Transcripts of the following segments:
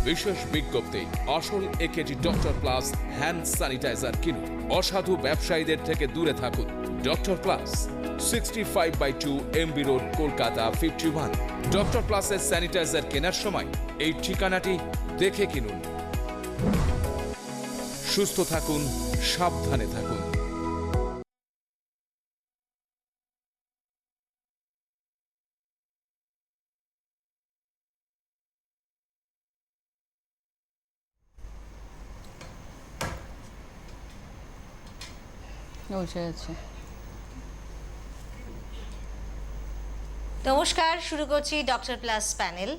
বিশেষ বিজ্ঞপ্তি, আসল AKG doctor plus hand sanitiser কিনুন। অসাধু ব্যবসায়ীদের থেকে দূরে থাকুন। Doctor plus, 65/2 MB road, Kolkata 51। Doctor প্লাসের স্যানিটাইজার কেনার সময় এই ঠিকানাটি দেখে কিনুন। সুস্থ থাকুন, সাবধানে থাকুন। বসে আছে। নমস্কার, শুরু করছি ডক্টর প্লাস প্যানেল।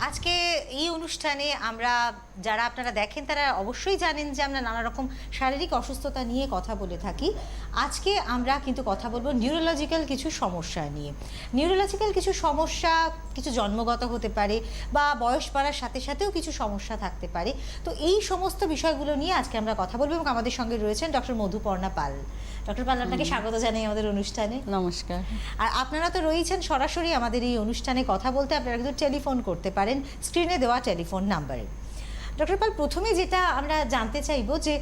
আজকে এই অনুষ্ঠানে আমরা, যারা আপনারা দেখেন তারা অবশ্যই জানেন যে আমরা নানা রকম শারীরিক অসুস্থতা নিয়ে কথা বলে থাকি। আজকে আমরা কিন্তু কথা বলবো নিউরোলজিক্যাল কিছু সমস্যা নিয়ে। নিউরোলজিক্যাল কিছু সমস্যা কিছু জন্মগত হতে পারে বা বয়স বাড়ার সাথে সাথেও কিছু সমস্যা থাকতে পারে। তো এই সমস্ত বিষয়গুলো নিয়ে আজকে আমরা কথা বলবো এবং আমাদের সঙ্গে রয়েছেন ডক্টর মধুপর্ণা পাল। ডক্টর পাল, আপনাকে স্বাগত জানাই আমাদের অনুষ্ঠানে। নমস্কার। আর আপনারা তো রয়েছেন সরাসরি আমাদের এই অনুষ্ঠানে কথা বলতে, আপনারা কিন্তু টেলিফোন করতে পারেন স্ক্রিনে দেওয়া টেলিফোন নাম্বারে। ডক্টর পাল, প্রথমে যেটা আমরা জানতে চাইবো যে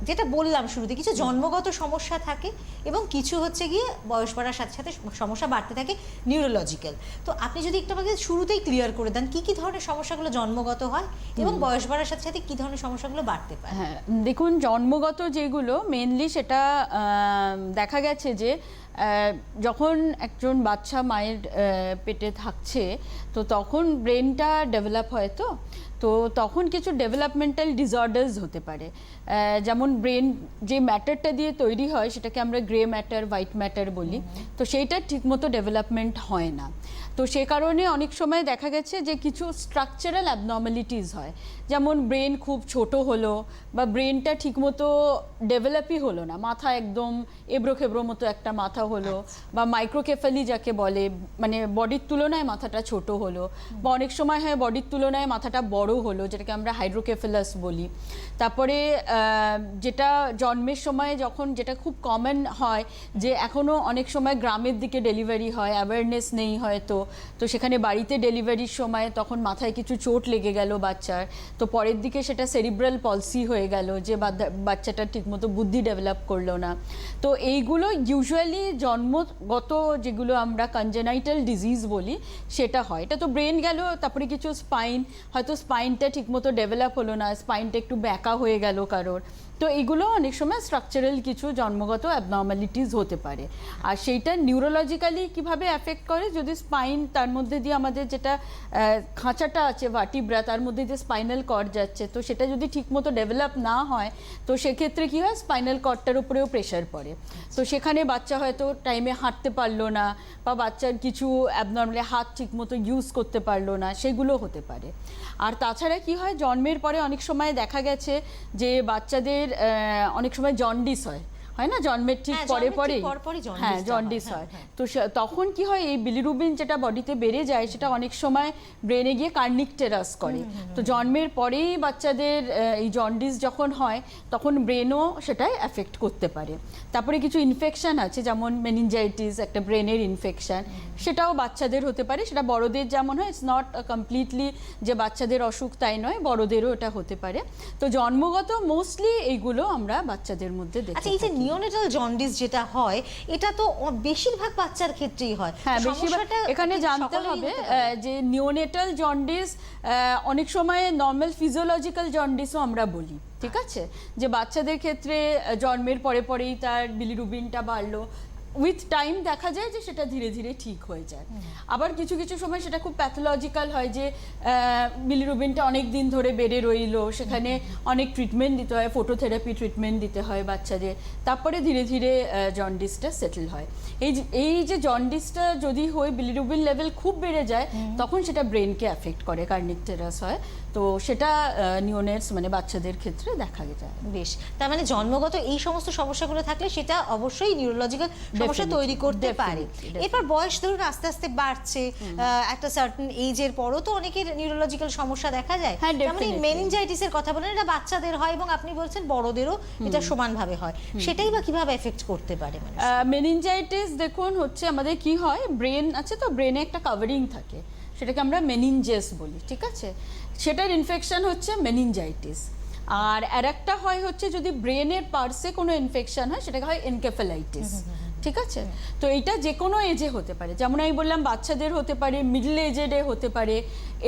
যেটা বললাম শুরুতে, কিছু জন্মগত সমস্যা থাকে এবং কিছু হচ্ছে গিয়ে বয়স বাড়ার সাথে সাথে সমস্যা বাড়তে থাকে নিউরোলজিক্যাল। তো আপনি যদি একটু আমাকে শুরুতেই ক্লিয়ার করে দেন কি কি ধরনের সমস্যাগুলো জন্মগত হয় এবং বয়স বাড়ার সাথে সাথে কি ধরনের সমস্যাগুলো বাড়তে পারে? হ্যাঁ, দেখুন, জন্মগত যেগুলো মেনলি সেটা দেখা গেছে যে যখন একজন বাচ্চা মায়ের পেটে থাকছে তো তখন ব্রেনটা ডেভেলপ হয়, তো তখন কিছু ডেভেলপমেন্টাল ডিসঅর্ডার্স হতে পারে। যেমন ব্রেন যে ম্যাটারটা দিয়ে তৈরি হয় সেটাকে আমরা গ্রে ম্যাটার, হোয়াইট ম্যাটার বলি, তো সেইটা ঠিকমতো ডেভেলপমেন্ট হয় না। তো সে কারণে অনেক সময় দেখা গেছে যে কিছু স্ট্রাকচারাল অ্যাবনর্মালিটিস হয়, যেমন ব্রেন খুব ছোট হলো বা ব্রেনটা ঠিকমতো ডেভেলপই হলো না, মাথা একদম এবড়ো খেবড়ো মতো একটা মাথা হলো, বা মাইক্রোকেফালি যাকে বলে, মানে বডির তুলনায় মাথাটা ছোট হলো, বা অনেক সময় হয় বডির তুলনায় মাথাটা বড় হলো, যেটাকে আমরা হাইড্রোকেফালাস বলি। তারপরে যেটা জন্মের সময় যখন যেটা খুব কমন হয় যে এখনও অনেক সময় গ্রামের দিকে ডেলিভারি হয়, অ্যাওয়ারনেস নেই হয়তো, তো সেখানে বাড়িতে ডেলিভারির সময় তখন মাথায় কিছু চোট লেগে গেল বাচ্চার, তো পরের দিকে সেটা সেরিব্রাল পলসি হয়ে গেল, যে বাচ্চাটা ঠিকমতো বুদ্ধি ডেভেলপ করলো না। তো এইগুলো ইউজুয়ালি জন্মগত, যেগুলো আমরা কনজেনাইটাল ডিজিজ বলি, সেটা হয়। এটা তো ব্রেন গেল, তারপরে কিছু স্পাইন, হয়তো স্পাইনটা ঠিকমতো ডেভেলপ হলো না, স্পাইনটা একটু ব্যাকা হয়ে গেল কারোর, তো এইগুলো অনেক সময় স্ট্রাকচারাল কিছু জন্মগত অ্যাবনর্মালিটিস হতে পারে। আর সেইটা নিউরোলজিক্যালি কিভাবে অ্যাফেক্ট করে, যদি স্পাইন, তার মধ্যে দিয়ে আমাদের যেটা খাঁচাটা আছে ভার্টিব্রা, তার মধ্যে দিয়ে স্পাইনাল কর্ড যাচ্ছে, তো সেটা যদি ঠিকমতো ডেভেলপ না হয় তো সেক্ষেত্রে কী হয়, স্পাইনাল কর্ডটার উপরেও প্রেশার পড়ে, তো সেখানে বাচ্চা হয়তো টাইমে হাঁটতে পারলো না, বা বাচ্চার কিছু অ্যাবনর্মালি হাত ঠিকমতো ইউজ করতে পারলো না, সেগুলো হতে পারে। আর তাছাড়া কি হয়, জন্মের পরে অনেক সময় দেখা গেছে যে বাচ্চাদের অনেক সময় জন্ডিস হয় না, জন্মের ঠিক পরে পরেই, হ্যাঁ জন্ডিস হয়। তো তখন কি হয়, এই বিলিরুবিন যেটা বডিতে বেড়ে যায় সেটা অনেক সময় ব্রেনে গিয়ে কার্নিকটেরাস করে। তো জন্মের পরেই বাচ্চাদের এই জন্ডিস যখন হয় তখন ব্রেনও সেটাই এফেক্ট করতে পারে। তারপরে কিছু ইনফেকশন আছে, যেমন মেনিনজাইটিস, একটা ব্রেনের ইনফেকশন, সেটাও বাচ্চাদের হতে পারে। সেটা বড়দের যেমন হয়, ইটস নট কমপ্লিটলি যে বাচ্চাদের অসুখ তাই নয়, বড়দেরও এটা হতে পারে। তো জন্মগত মোস্টলি এইগুলো আমরা বাচ্চাদের মধ্যে দেখি। এই যে নিওনেটাল জন্ডিস যেটা হয়, এটা তো বেশিরভাগ বাচ্চার ক্ষেত্রেই হয়। হ্যাঁ, বেশিরভাগ। এখানে জানতে হবে যে নিওনেটাল জন্ডিস অনেক সময় নর্মাল ফিজিওলজিক্যাল জন্ডিসও আমরা বলি, ঠিক আছে, যে বাচ্চাদের ক্ষেত্রে জন্মের পরে পরেই তার বিলিরুবিনটা বাড়লো, উইথ টাইম দেখা যায় যে সেটা ধীরে ধীরে ঠিক হয়ে যায়। আবার কিছু কিছু সময় সেটা খুব প্যাথোলজিক্যাল হয়, যে বিলিরুবিনটা অনেক দিন ধরে বেড়ে রইলো, সেখানে অনেক ট্রিটমেন্ট দিতে হয়, ফটোথেরাপি ট্রিটমেন্ট দিতে হয় বাচ্চাদের, তারপরে ধীরে ধীরে জন্ডিসটা সেটেল হয়। এই যে জন্ডিসটা যদি হয়, বিলিরুবিন লেভেল খুব বেড়ে যায়, তখন সেটা ব্রেনকে অ্যাফেক্ট করে, কার্নিকটেরাস হয়, তো সেটা নিওনেটস মানে বাচ্চাদের ক্ষেত্রে দেখা যায়। বেশ, তার মানে জন্মগত এই সমস্ত সমস্যাগুলো থাকলে সেটা অবশ্যই নিউরোলজিক্যাল সমস্যা তৈরি করতে পারে। এরপর বয়স ধরুন আস্তে আস্তে বাড়ছে, একটা সার্টেন এজের পরও তো অনেকের নিউরোলজিক্যাল সমস্যা দেখা যায়। মানে মেনিনজাইটিসের কথা বলেন, এটা বাচ্চাদের হয় এবং আপনি বলছেন বড়দেরও এটা সমানভাবে হয়, সেটাই বা কিভাবে এফেক্ট করতে পারে? মেনিনজাইটিস দেখুন হচ্ছে আমাদের কি হয়, ব্রেন আছে তো, ব্রেনে একটা কাভারিং থাকে, সেটাকে আমরা মেনিনজেস বলি, ঠিক আছে? সেটার ইনফেকশন হচ্ছে মেনিনজাইটিস। আর আরেকটা হয় হচ্ছে যদি ব্রেনের পার্সে কোনো ইনফেকশন হয় সেটাকে হয় এনকেফেলাইটিস, ঠিক আছে? তো এইটা যে কোনো এজে হতে পারে, যেমন আমি বললাম বাচ্চাদের হতে পারে, মিডল এজেডে হতে পারে,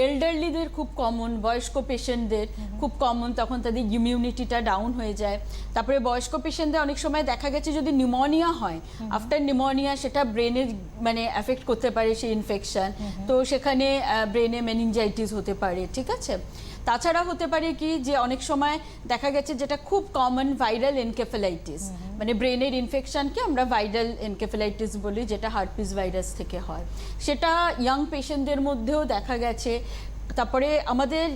এল্ডারলিদের খুব কমন, বয়স্ক পেশেন্টদের খুব কমন, তখন তাদের ইমিউনিটিটা ডাউন হয়ে যায়। তারপরে বয়স্ক পেশেন্টদের অনেক সময় দেখা গেছে যদি নিউমোনিয়া হয়, আফটার নিউমোনিয়া সেটা ব্রেনের মানে এফেক্ট করতে পারে সেই ইনফেকশন, তো সেখানে ব্রেনে মেনিনজাইটিস হতে পারে, ঠিক আছে? তাছাড়া হতে পারে কি যে অনেক সময় দেখা গেছে যেটা খুব কমন ভাইরাল এনকেফেলাইটিস, মানে ব্রেনের ইনফেকশনকে আমরা ভাইরাল এনকেফেলাইটিস বলি, যেটা হার্পিস ভাইরাস থেকে হয়, সেটা ইয়াং পেশেন্টদের মধ্যেও দেখা গেছে। তারপরে আমাদের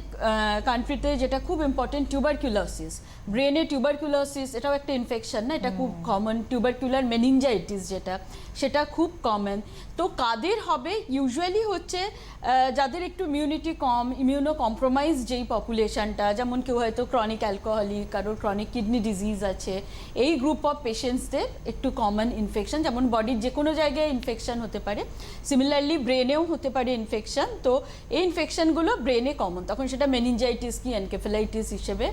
কান্ট্রিতে যেটা খুব ইম্পর্টেন্ট টিউবারকুলোসিস, ব্রেনে টিউবারকুলোসিস, এটাও একটা ইনফেকশন না, এটা খুব কমন, টিউবারকুলার মেনিনজাইটিস যেটা, সেটা খুব কমন। তো কাদের হবে? ইউজুয়ালি হচ্ছে যাদের একটু ইমিউনিটি কম, ইমিউনো কম্প্রোমাইজ যেই পপুলেশনটা, যেমন কেউ হয়তো ক্রনিক অ্যালকোহলিক, কারোর ক্রনিক কিডনি ডিজিজ আছে, এই গ্রুপ অফ পেশেন্টসদের একটু কমন ইনফেকশন, যেমন বডির যে কোনো জায়গায় ইনফেকশন হতে পারে, সিমিলারলি ব্রেনেও হতে পারে ইনফেকশন। তো এই ইনফেকশনগুলো ব্রেনে কমন, তখন সেটা মেনিনজাইটিস কি এনকেফেলাইটিস হিসেবে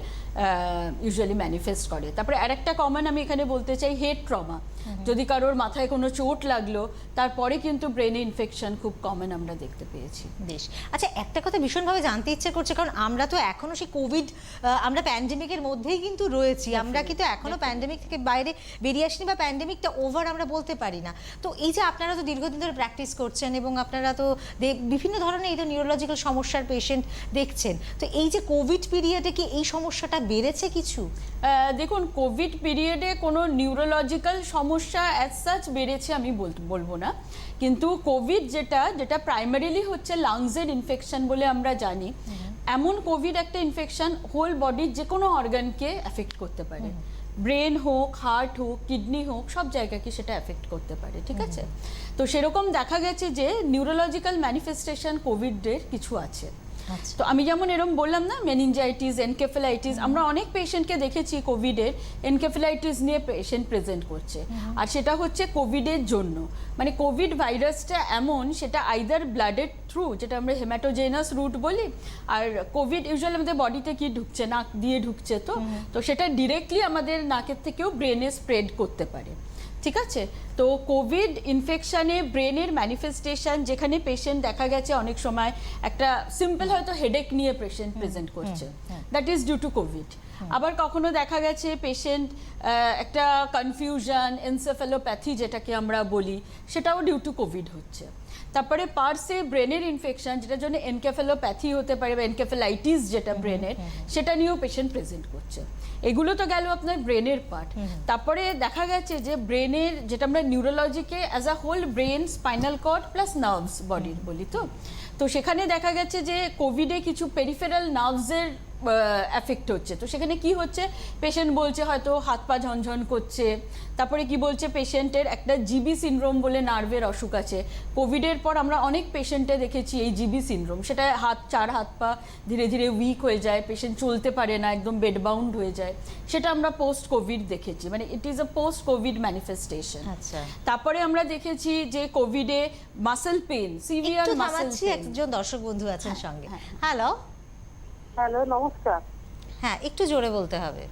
ইউজুয়ালি ম্যানিফেস্ট করে। তারপরে আরেকটা কমন আমি এখানে বলতে চাই, হেড ট্রমা, যদি কারোর মাথায় কোনো চোট লাগলো তারপরে কিন্তু ব্রেনে ইনফেকশন খুব কমন আমরা দেখতে পেয়েছি। বেশ, আচ্ছা একটা কথা ভীষণভাবে জানতে ইচ্ছে করছে, কারণ আমরা তো এখনো সেই কোভিড, আমরা প্যান্ডেমিকের মধ্যেই কিন্তু রয়েছি, আমরা কিন্তু এখনো প্যান্ডেমিক থেকে বাইরে বেরিয়ে আসিনি, বা প্যান্ডেমিকটা ওভার আমরা বলতে পারি না। তো এই যে আপনারা তো দীর্ঘদিন ধরে প্র্যাকটিস করছেন এবং আপনারা তো বিভিন্ন ধরনের এই তো নিউরোলজিক্যাল সমস্যার পেশেন্ট দেখছেন, তো এই যে কোভিড পিরিয়ডে কি এই সমস্যাটা বেড়েছে কিছু? দেখুন, কোভিড পিরিয়ডে কোনো নিউরোলজিক্যাল সমস্যা অ্যাজ সাচ বেড়েছে আমি বলবো না, কিন্তু কোভিড যেটা প্রাইমারিলি হচ্ছে লাংসের ইনফেকশন বলে আমরা জানি, এমন কোভিড একটা ইনফেকশন হোল বডির যে কোনো অর্গানকে এফেক্ট করতে পারে, ব্রেন হোক, হার্ট হোক, কিডনি হোক, সব জায়গাকে সেটা এফেক্ট করতে পারে, ঠিক আছে? তো সেরকম দেখা গেছে যে নিউরোলজিক্যাল ম্যানিফেস্টেশন কোভিডের কিছু আছে। তো আমি যেমন এরকম বললাম না, মেনিনজাইটিস, এনকেফেলাইটিস, আমরা অনেক পেশেন্টকে দেখেছি কোভিডের এনকেফেলাইটিস নিয়ে পেশেন্ট প্রেজেন্ট করছে, আর সেটা হচ্ছে কোভিডের জন্য, মানে কোভিড ভাইরাসটা এমন, সেটা আইদার ব্লাডের থ্রু, যেটা আমরা হেমাটোজেনাস রুট বলি, আর কোভিড ইউজুয়ালি আমাদের বডিতে কি ঢুকছে, নাক দিয়ে ঢুকছে, তো সেটা ডিরেক্টলি আমাদের নাকের থেকেও ব্রেনে স্প্রেড করতে পারে, ঠিক আছে? তো কোভিড ইনফেকশনে ব্রেনের ম্যানিফেস্টেশন, যেখানে পেশেন্ট দেখা গেছে অনেক সময় একটা সিম্পল হয়তো হেডেক নিয়ে পেশেন্ট প্রেজেন্ট করছে, that is due to COVID. আবার কখনো দেখা গেছে পেশেন্ট একটা কনফিউশন, এনসেফেলোপ্যাথি যেটাকে আমরা বলি, সেটাও ডিউ টু কোভিড হচ্ছে। তারপরে পার্সে ব্রেনের ইনফেকশন, যেটার জন্য এনকেফেলোপ্যাথি হতে পারে বা এনকেফেলাইটিস যেটা ব্রেনের, সেটা নিয়েও পেশেন্ট প্রেজেন্ট করছে। এগুলো তো গেল আপনার ব্রেনের পার্ট। তারপরে দেখা গেছে যে ব্রেনের, যেটা আমরা নিউরোলজিকে as a whole brain, spinal cord plus nerves বডির বলি, তো সেখানে দেখা গেছে যে কোভিডে কিছু পেরিফেরাল নার্ভসের এফেক্ট হচ্ছে। তো সেখানে কি হচ্ছে, পেশেন্ট বলছে হয়তো হাত পা ঝনঝন করছে, তারপরে কি বলছে পেশেন্টের একটা জিবি সিনড্রোম বলে নার্ভের অসুখ আছে। কোভিডের পর আমরা অনেক পেশেন্টে দেখেছি এই জিবি সিনড্রোম, সেটা চার হাত পা ধীরে ধীরে উইক হয়ে যায়, পেশেন্ট চলতে পারে না, একদম বেডবাউন্ড হয়ে যায়, সেটা আমরা পোস্ট কোভিড দেখেছি, মানে it is a post covid manifestation. আচ্ছা, তারপরে আমরা দেখেছি যে কোভিডে muscle pain, severe muscle pain. একজন দর্শক বন্ধু আছেন সঙ্গে। হ্যালো হ্যালো, নমস্কার। হ্যাঁ, একটু জোরে বলতে হবে।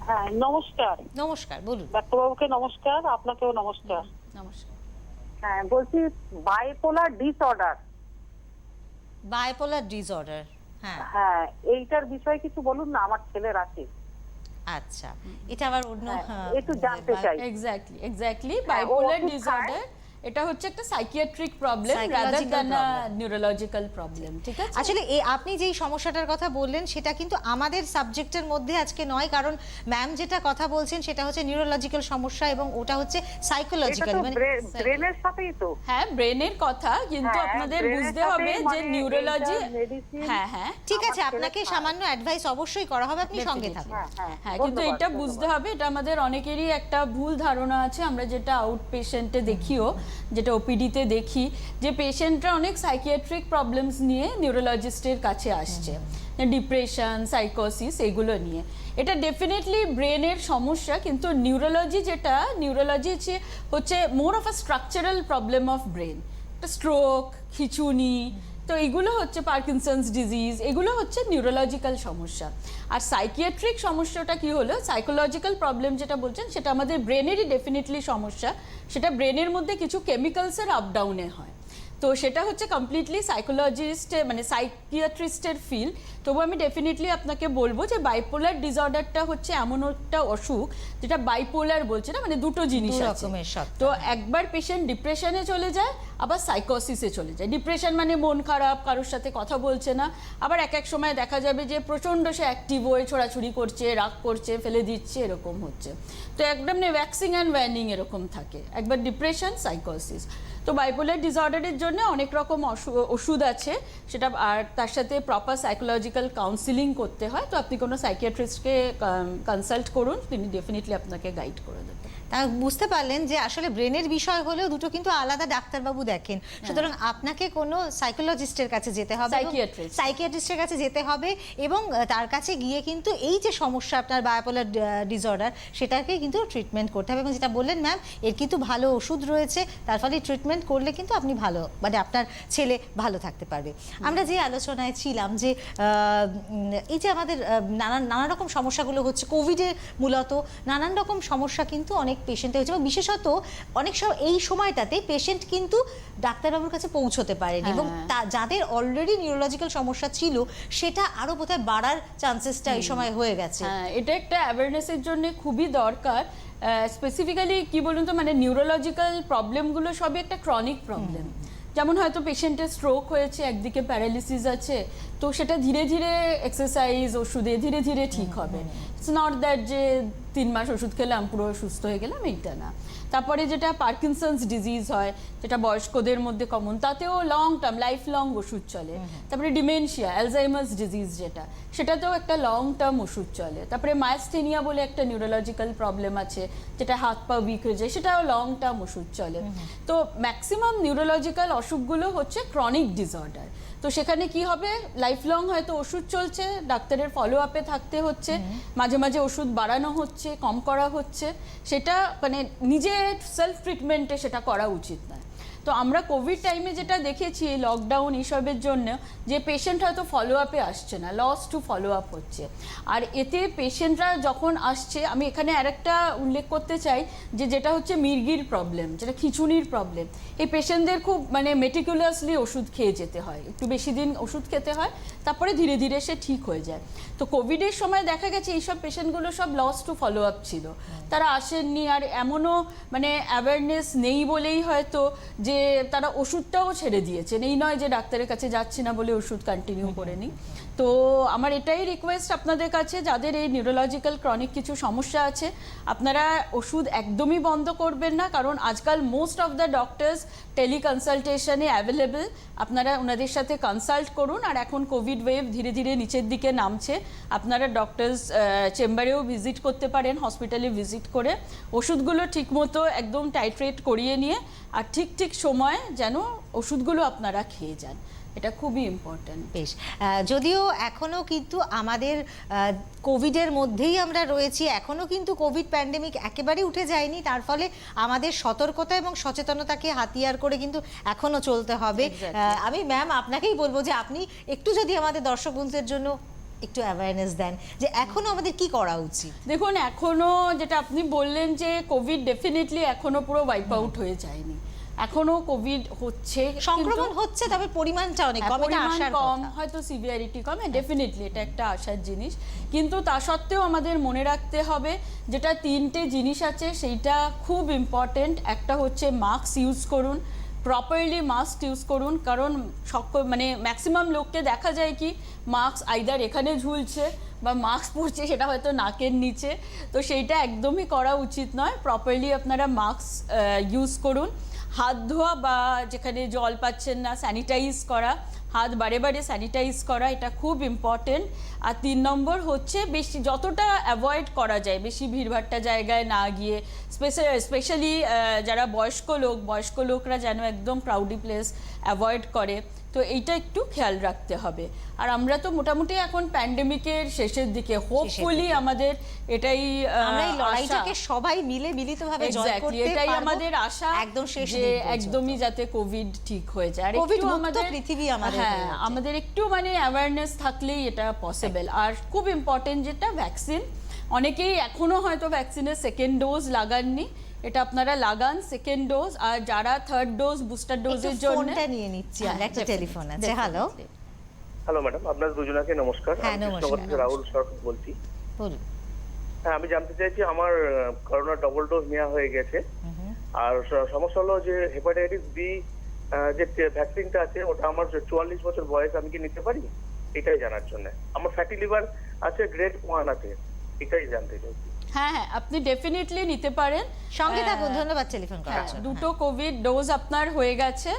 হ্যাঁ, নমস্কার। নমস্কার, বলুন। ডাক্তারবাবুকে নমস্কার, আপনাকেও নমস্কার। নমস্কার। হ্যাঁ, বলছি বাইপোলার ডিসঅর্ডার। বাইপোলার ডিসঅর্ডার, হ্যাঁ হ্যাঁ, এইটার বিষয়ে কিছু বলুন না, আমার ছেলের আছে। আচ্ছা, এটা আবার অন্য, একটু জানতে চাই। এক্স্যাক্টলি বাইপোলার ডিসঅর্ডার এটা হচ্ছে একটা psychiatric problem rather than a neurological problem, ঠিক আছে? আসলে আপনি যেই সমস্যাটার কথা বললেন সেটা কিন্তু আমাদের সাবজেক্টের মধ্যে আজকে নয়, কারণ ম্যাম যেটা কথা বলছেন সেটা হচ্ছে নিউরোলজিক্যাল সমস্যা এবং ওটা হচ্ছে সাইকোলজিক্যাল, মানে ব্রেনের সাথেই তো। হ্যাঁ, ব্রেনের কথা, কিন্তু আপনাদের বুঝতে হবে যে নিউরোলজি, হ্যাঁ ঠিক আছে, আপনাকে সামান্য অ্যাডভাইস অবশ্যই করা হবে, আপনি সঙ্গে থাকুন। হ্যাঁ, কিন্তু এটা বুঝতে হবে, এটা আমাদের অনেকেরই একটা ভুল ধারণা আছে, আমরা যেটা আউট পেশেন্টে দেখিও, যেটা ওপিডিতে দেখি, যে পেশেন্টরা অনেক সাইকিয়াট্রিক প্রবলেমস নিয়ে নিউরোলজিস্টের কাছে আসছে, ডিপ্রেশন, সাইকোসিস, এগুলো নিয়ে। এটা ডেফিনেটলি ব্রেনের সমস্যা, কিন্তু নিউরোলজি হচ্ছে more of a structural problem of brain. Stroke, খিঁচুনি, তো এইগুলো হচ্ছে পার্কিনসন্স ডিজিজ, এগুলো হচ্ছে নিউরোলজিক্যাল সমস্যা। আর সাইকিয়াট্রিক সমস্যাটা কি হলো, সাইকোলজিক্যাল প্রবলেম যেটা বলছেন সেটা আমাদের ব্রেনেরই ডেফিনেটলি সমস্যা, সেটা ব্রেনের মধ্যে কিছু কেমিক্যালসের আপ ডাউনে হয়। তো সেটা হচ্ছে কমপ্লিটলি সাইকোলজিস্টের মানে সাইকিয়াট্রিস্টের ফিল্ড। তবু আমি ডেফিনেটলি আপনাকে বলবো যে বাইপোলার ডিসঅর্ডারটা হচ্ছে এমন একটা অসুখ যেটা বাইপোলার বলছে না, মানে দুটো জিনিস দু আছে। রকমের সত্তা। তো একবার পেশেন্ট ডিপ্রেশনে চলে যায়, আবার সাইকোসিসে চলে যায়। ডিপ্রেশন মানে মন খারাপ, কারোর সাথে কথা বলছে না, আবার এক এক সময় দেখা যাবে যে প্রচণ্ড সে অ্যাক্টিভ হয়ে ছোড়াছুড়ি করছে, রাগ করছে, ফেলে দিচ্ছে, এরকম হচ্ছে। তো একদম ওয়্যাক্সিং অ্যান্ড ওয়্যানিং এরকম থাকে, একবার ডিপ্রেশন, সাইকোসিস। তো বাইপোলার ডিসঅর্ডারের জন্য অনেক রকম ওষুধ আছে, সেটা আর তার সাথে প্রপার সাইকোলজিক্যাল কাউন্সিলিং করতে হয়। তো আপনি কোনো সাইকিয়াট্রিস্টকে কনসাল্ট করুন, তিনি ডেফিনেটলি আপনাকে গাইড করে দেবেন। তা বুঝতে পারলেন যে আসলে ব্রেনের বিষয় হলেও দুটো কিন্তু আলাদা, ডাক্তারবাবু দেখেন। সুতরাং আপনাকে কোনো সাইকোলজিস্টের কাছে যেতে হবে, সাইকিয়াট্রিস্টের কাছে যেতে হবে, এবং তার কাছে গিয়ে কিন্তু এই যে সমস্যা আপনার বায়োপোলার ডিসঅর্ডার, সেটাকে কিন্তু ট্রিটমেন্ট করতে হবে। এবং যেটা বললেন ম্যাম, এর কিন্তু ভালো ওষুধ রয়েছে, তার ফলে ট্রিটমেন্ট করলে কিন্তু আপনি ভালো, মানে আপনার ছেলে ভালো থাকতে পারবে। আমরা যে আলোচনায় ছিলাম যে এই যে আমাদের নানা রকম সমস্যাগুলো হচ্ছে, কোভিডে মূলত নানান রকম সমস্যা কিন্তু অনেক পেশেন্টে হচ্ছে, এবং বিশেষত অনেক সময় এই সময়টাতে পেশেন্ট কিন্তু ডাক্তারবাবুর কাছে পৌঁছতে পারেন, এবং যাদের অলরেডি নিউরোলজিক্যাল সমস্যা ছিল সেটা আরো বোধহয় বাড়ার চান্সেসটা এই সময় হয়ে গেছে। হ্যাঁ, এটা একটা অ্যাওয়ারনেসের জন্য খুবই দরকার। স্পেসিফিক্যালি কি বলুন তো, মানে নিউরোলজিক্যাল প্রবলেমগুলো সবই একটা ক্রনিক প্রবলেম। যেমন হয়তো পেশেন্টের স্ট্রোক হয়েছে, একদিকে প্যারালিসিস আছে, তো সেটা ধীরে ধীরে এক্সারসাইজ, ওষুধে ধীরে ধীরে ঠিক হবে। ইটস নট দ্যাট যে 3 মাস ওষুধ খেলাম পুরো সুস্থ হয়ে গেলাম, এইটা না। তারপরে যেটা পার্কিনসন্স ডিজিজ হয়, যেটা বয়স্কদের মধ্যে কমন, তাতেও লং টার্ম, লাইফ লং ওষুধ চলে। তারপরে ডিমেনশিয়া, অ্যালজাইমার্স ডিজিজ যেটা, সেটাতেও একটা লং টার্ম ওষুধ চলে। তারপরে মায়াস্থেনিয়া বলে একটা নিউরোলজিক্যাল প্রবলেম আছে, যেটা হাত পা উইক হয়ে যায়, সেটাও লং টার্ম ওষুধ চলে। তো ম্যাক্সিমাম নিউরোলজিক্যাল অসুখগুলো হচ্ছে ক্রনিক ডিসঅর্ডার। তো সেখানে কি হবে, লাইফ লং হয়তো ওষুধ চলছে, ডাক্তারের ফলো আপে থাকতে হচ্ছে, মাঝে মাঝে ওষুধ বাড়ানো হচ্ছে, কম করা হচ্ছে, সেটা মানে নিজে সেলফ ট্রিটমেন্টে সেটা করা উচিত নয়। তো আমরা কোভিড টাইমে যেটা দেখেছি, লকডাউন এইসবের জন্য, যে পেশেন্ট হয়তো ফলো আপে আসছে না, লস টু ফলো আপ হচ্ছে। আর এতে পেশেন্টরা যখন আসছে, আমি এখানে আরেকটা উল্লেখ করতে চাই যে যেটা হচ্ছে মির্গির প্রবলেম, যেটা খিঁচুনির প্রবলেম। এই পেশেন্টদের খুব মানে মেটিকুলাসলি ওষুধ খেয়ে যেতে হয়, একটু বেশি দিন ওষুধ খেতে হয়, তারপরে ধীরে ধীরে সে ঠিক হয়ে যায়। তো কোভিডের সময় দেখা গেছে এইসব পেশেন্টগুলো সব লস টু ফলো আপ ছিল, তারা আসেননি। আর এমনও মানে অ্যাওয়ারনেস নেই বলেই হয়তো যে তারা ওষুধটাও ছেড়ে দিয়েছেন, এই নয় যে ডাক্তারের কাছে যাচ্ছি না বলে ওষুধ কন্টিনিউ করে নিই। তো আমার এটাই রিকোয়েস্ট আপনাদের কাছে, যাদের এই নিউরোলজিক্যাল ক্রনিক কিছু সমস্যা আছে, আপনারা ওষুধ একদমই বন্ধ করবেন না, কারণ আজকাল মোস্ট অফ দ্য ডক্টরস টেলিকনসালটেশনে অ্যাভেলেবেল। আপনারা ওনাদের সাথে কনসাল্ট করুন। আর এখন কোভিড ওয়েভ ধীরে ধীরে নিচের দিকে নামছে, আপনারা ডক্টরস চেম্বারেও ভিজিট করতে পারেন, হসপিটালে ভিজিট করে ওষুধগুলো ঠিকমতো একদম টাইট্রেট করিয়ে নিয়ে আর ঠিক ঠিক সময়ে যেন ওষুধগুলো আপনারা খেয়ে যান, এটা খুবই ইম্পর্ট্যান্ট। বেশ, যদিও এখনো কিন্তু আমাদের কোভিডের মধ্যেই আমরা রয়েছি, এখনো কিন্তু কোভিড প্যান্ডেমিক একেবারেই উঠে যায়নি, তার ফলে আমাদের সতর্কতা এবং সচেতনতাকে হাতিয়ার করে কিন্তু এখনো চলতে হবে। আমি ম্যাম আপনাকেই বলবো যে আপনি একটু যদি আমাদের দর্শক বন্ধুদের জন্য একটু অ্যাওয়ারনেস দেন যে এখনো আমাদের কি করা উচিত। দেখুন, এখনো যেটা আপনি বললেন যে কোভিড ডেফিনেটলি এখনো পুরো ওয়াইপ আউট হয়ে যায়নি, এখনো কোভিড হচ্ছে, সংক্রমণ হচ্ছে, তবে পরিমাণটা অনেক কম, এটা আশার কম, কথা। হয়তো সিভিয়ারিটি কম, ডেফিনেটলি এটা একটা আশার জিনিস। কিন্তু তা সত্ত্বেও আমাদের মনে রাখতে হবে যেটা 3টে জিনিস আছে, সেইটা খুব ইম্পর্টেন্ট। একটা হচ্ছে মাস্ক ইউজ করুন, প্রপারলি মাস্ক ইউজ করুন, কারণ মানে ম্যাক্সিমাম লোককে দেখা যায় কি মাস্ক আইদার এখানে ঝুলছে বা মাস্ক পরছে সেটা হয়তো নাকের নিচে, তো সেইটা একদমই করা উচিত নয়। প্রপারলি আপনারা মাস্ক ইউজ করুন। হাত ধোয়া বা যেখানে জল পাচ্ছেন না, স্যানিটাইজ করা, হাত বারে বারে স্যানিটাইজ করা, এটা খুব ইম্পর্টেন্ট। আর 3 নম্বর হচ্ছে বেশি যতটা অ্যাভয়েড করা যায়, বেশি ভিড়ভাট্টা জায়গায় না গিয়ে, স্পেশালি যারা বয়স্ক লোকরা যেন একদম ক্রাউডি প্লেস অ্যাভয়েড করে। তো এইটা একটু খেয়াল রাখতে হবে। আর আমরা তো মোটামুটি এখন প্যান্ডেমিকের শেষের দিকে, হোপফুলি আমাদের এটাই আমরা এই আশা। লড়াইটাকে সবাই মিলে মিলিতভাবে জয় Exactly, করতে এটাই পারবো আমাদের আশা একদম শেষ যে দিন পর্যন্ত। একদমই যাতে কোভিড ঠিক হয়ে যায়। আর কোভিড একটু মুক্ত আমাদের পৃথিবী আমাদের হ্যাঁ হয়ে ওঠে। আমাদের একটু মানে অ্যাওয়ারনেস থাকলেই এটা পসিবল। আর খুব ইম্পর্টেন্ট যেটা ভ্যাকসিন, অনেকেই এখনো হয়তো ভ্যাকসিনের সেকেন্ড ডোজ লাগাননি, এটা আপনারা লাগান সেকেন্ড ডোজ। আর যারা থার্ড ডোজ বুস্টার ডোজের একটু জন্য ফোনটা নিয়ে নিচ্ছি আমরা, একটা টেলিফোন আছে। হ্যালো, হ্যালো ম্যাডাম, আপনার দুজনাকে নমস্কার। হ্যাঁ, আমি নমস্কার। কৃষ্ণনগর থেকে রাহুল সরকার বলছি। বলুন। হ্যাঁ, আমি জানতে চাইছি আমার করোনা ডবল ডোজ নেওয়া হয়ে গেছে, আর সমস্যা হলো যে হেপাটাইটিস বি যে ভ্যাকসিনটা আছে ওটা আমার 44 বছর বয়স, আমি কি নিতে পারি? এটাই জানার জন্য। আমার ফ্যাটি লিভার আছে, গ্রেড 1 আছে, এটাই জানতে চাইছি। হ্যাঁ হ্যাঁ, আপনি ডেফিনেটলি নিতে পারেন। সঙ্গে থাকুন, ধন্যবাদ টেলিফোন করার হ্যাঁ, জন্য। দুটো কোভিড ডোজ আপনার হয়ে গেছে।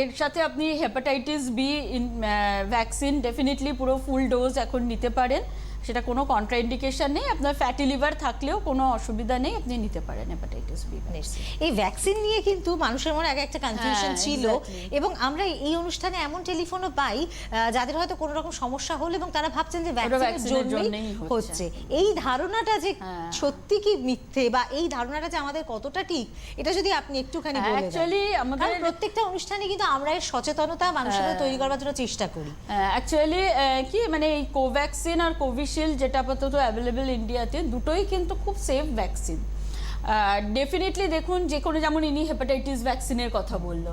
এর সাথে আপনি হেপাটাইটিস বি ভ্যাকসিন ডেফিনেটলি পুরো ফুল ডোজ এখন নিতে পারেন, সেটা কোনো কন্ট্রাইন্ডিকেশন নেই। আপনার ফ্যাটি লিভার থাকলেও কোনো অসুবিধা নেই, আপনি নিতে পারেন হেপাটাইটিস বি। এই ভ্যাকসিন নিয়ে কিন্তু মানুষের মনে আগে একটা কনফিউশন হ্যাঁ, ছিল, exactly. এবং আমরা এই অনুষ্ঠানে এমন টেলিফোনও পাই যাদের হয়তো কোনো রকম সমস্যা হলো এবং তারা ভাবছেন যে ভ্যাকসিনের ভ্যাকসিনের জন্যই জন্যই হচ্ছে। এই ধারণাটা যে হ্যাঁ। সত্যি কি মিথ্যে, বা এই ধারণাটা যে আমাদের কতটা ঠিক, এটা যদি আপনি একটুখানি বলে দেন। অ্যাকচুয়ালি আমাদের কারণ প্রত্যেকটা অনুষ্ঠানে কিন্তু আমরা এর সচেতনতা মানুষের মধ্যে তৈরি করবার জন্য চেষ্টা করি। অ্যাকচুয়ালি কি মানে এই কোভ্যাক্সিন আর কোভিশিল্ড যেটা আপাতত অ্যাভেলেবেল ইন্ডিয়াতে, দুটোই কিন্তু খুব সেফ ভ্যাকসিন। ডেফিনেটলি দেখুন, যে কোনো, যেমন ইনি হেপাটাইটিস ভ্যাকসিনের কথা বললো,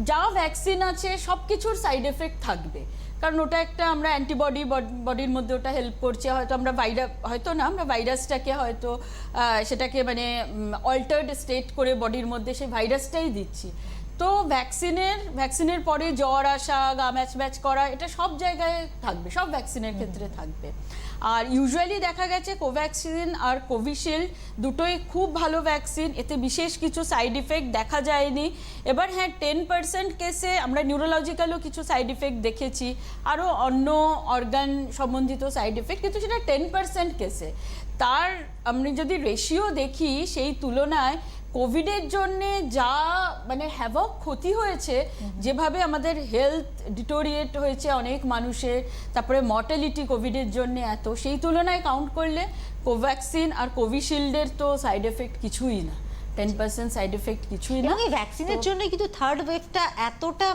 যা ভ্যাকসিন আছে সব কিছুর সাইড এফেক্ট থাকবে, কারণ ওটা একটা আমরা অ্যান্টিবডি বডির মধ্যে ওটা হেল্প করছে। হয়তো আমরা আমরা ভাইরাসটাকে হয়তো সেটাকে মানে অল্টার্ড স্টেট করে বডির মধ্যে সেই ভাইরাসটাই দিচ্ছি। তো ভ্যাকসিনের পরে জ্বর আসা, গা ম্যাচ করা, এটা সব জায়গায় থাকবে, সব ভ্যাকসিনের ক্ষেত্রে থাকবে। আর ইউজুয়ালি দেখা গেছে কোভ্যাক্সিন আর কোভিশিল্ড দুটোই খুব ভালো ভ্যাকসিন, এতে বিশেষ কিছু সাইড ইফেক্ট দেখা যায়নি। এবার হ্যাঁ, 10% কেসে আমরা নিউরোলজিক্যালও কিছু সাইড ইফেক্ট দেখেছি, আরও অন্য অর্গান সম্বন্ধিত সাইড ইফেক্ট, কিন্তু সেটা 10% কেসে। তার আমরা যদি রেশিও দেখি, সেই তুলনায় কোভিডের জন্যে যা মানে হ্যাভক ক্ষতি হয়েছে, যেভাবে আমাদের হেলথ ডিটোরিয়েট হয়েছে অনেক মানুষের, তারপরে মর্টালিটি কোভিডের জন্য এত, সেই তুলনায় কাউন্ট করলে কোভ্যাক্সিন আর কোভিশিল্ডের তো সাইড এফেক্ট কিছুই না, 10% সাইড এফেক্ট কিছুই না। এবং এই ভ্যাকসিনের জন্য কিন্তু থার্ড ওয়েভটা এতটা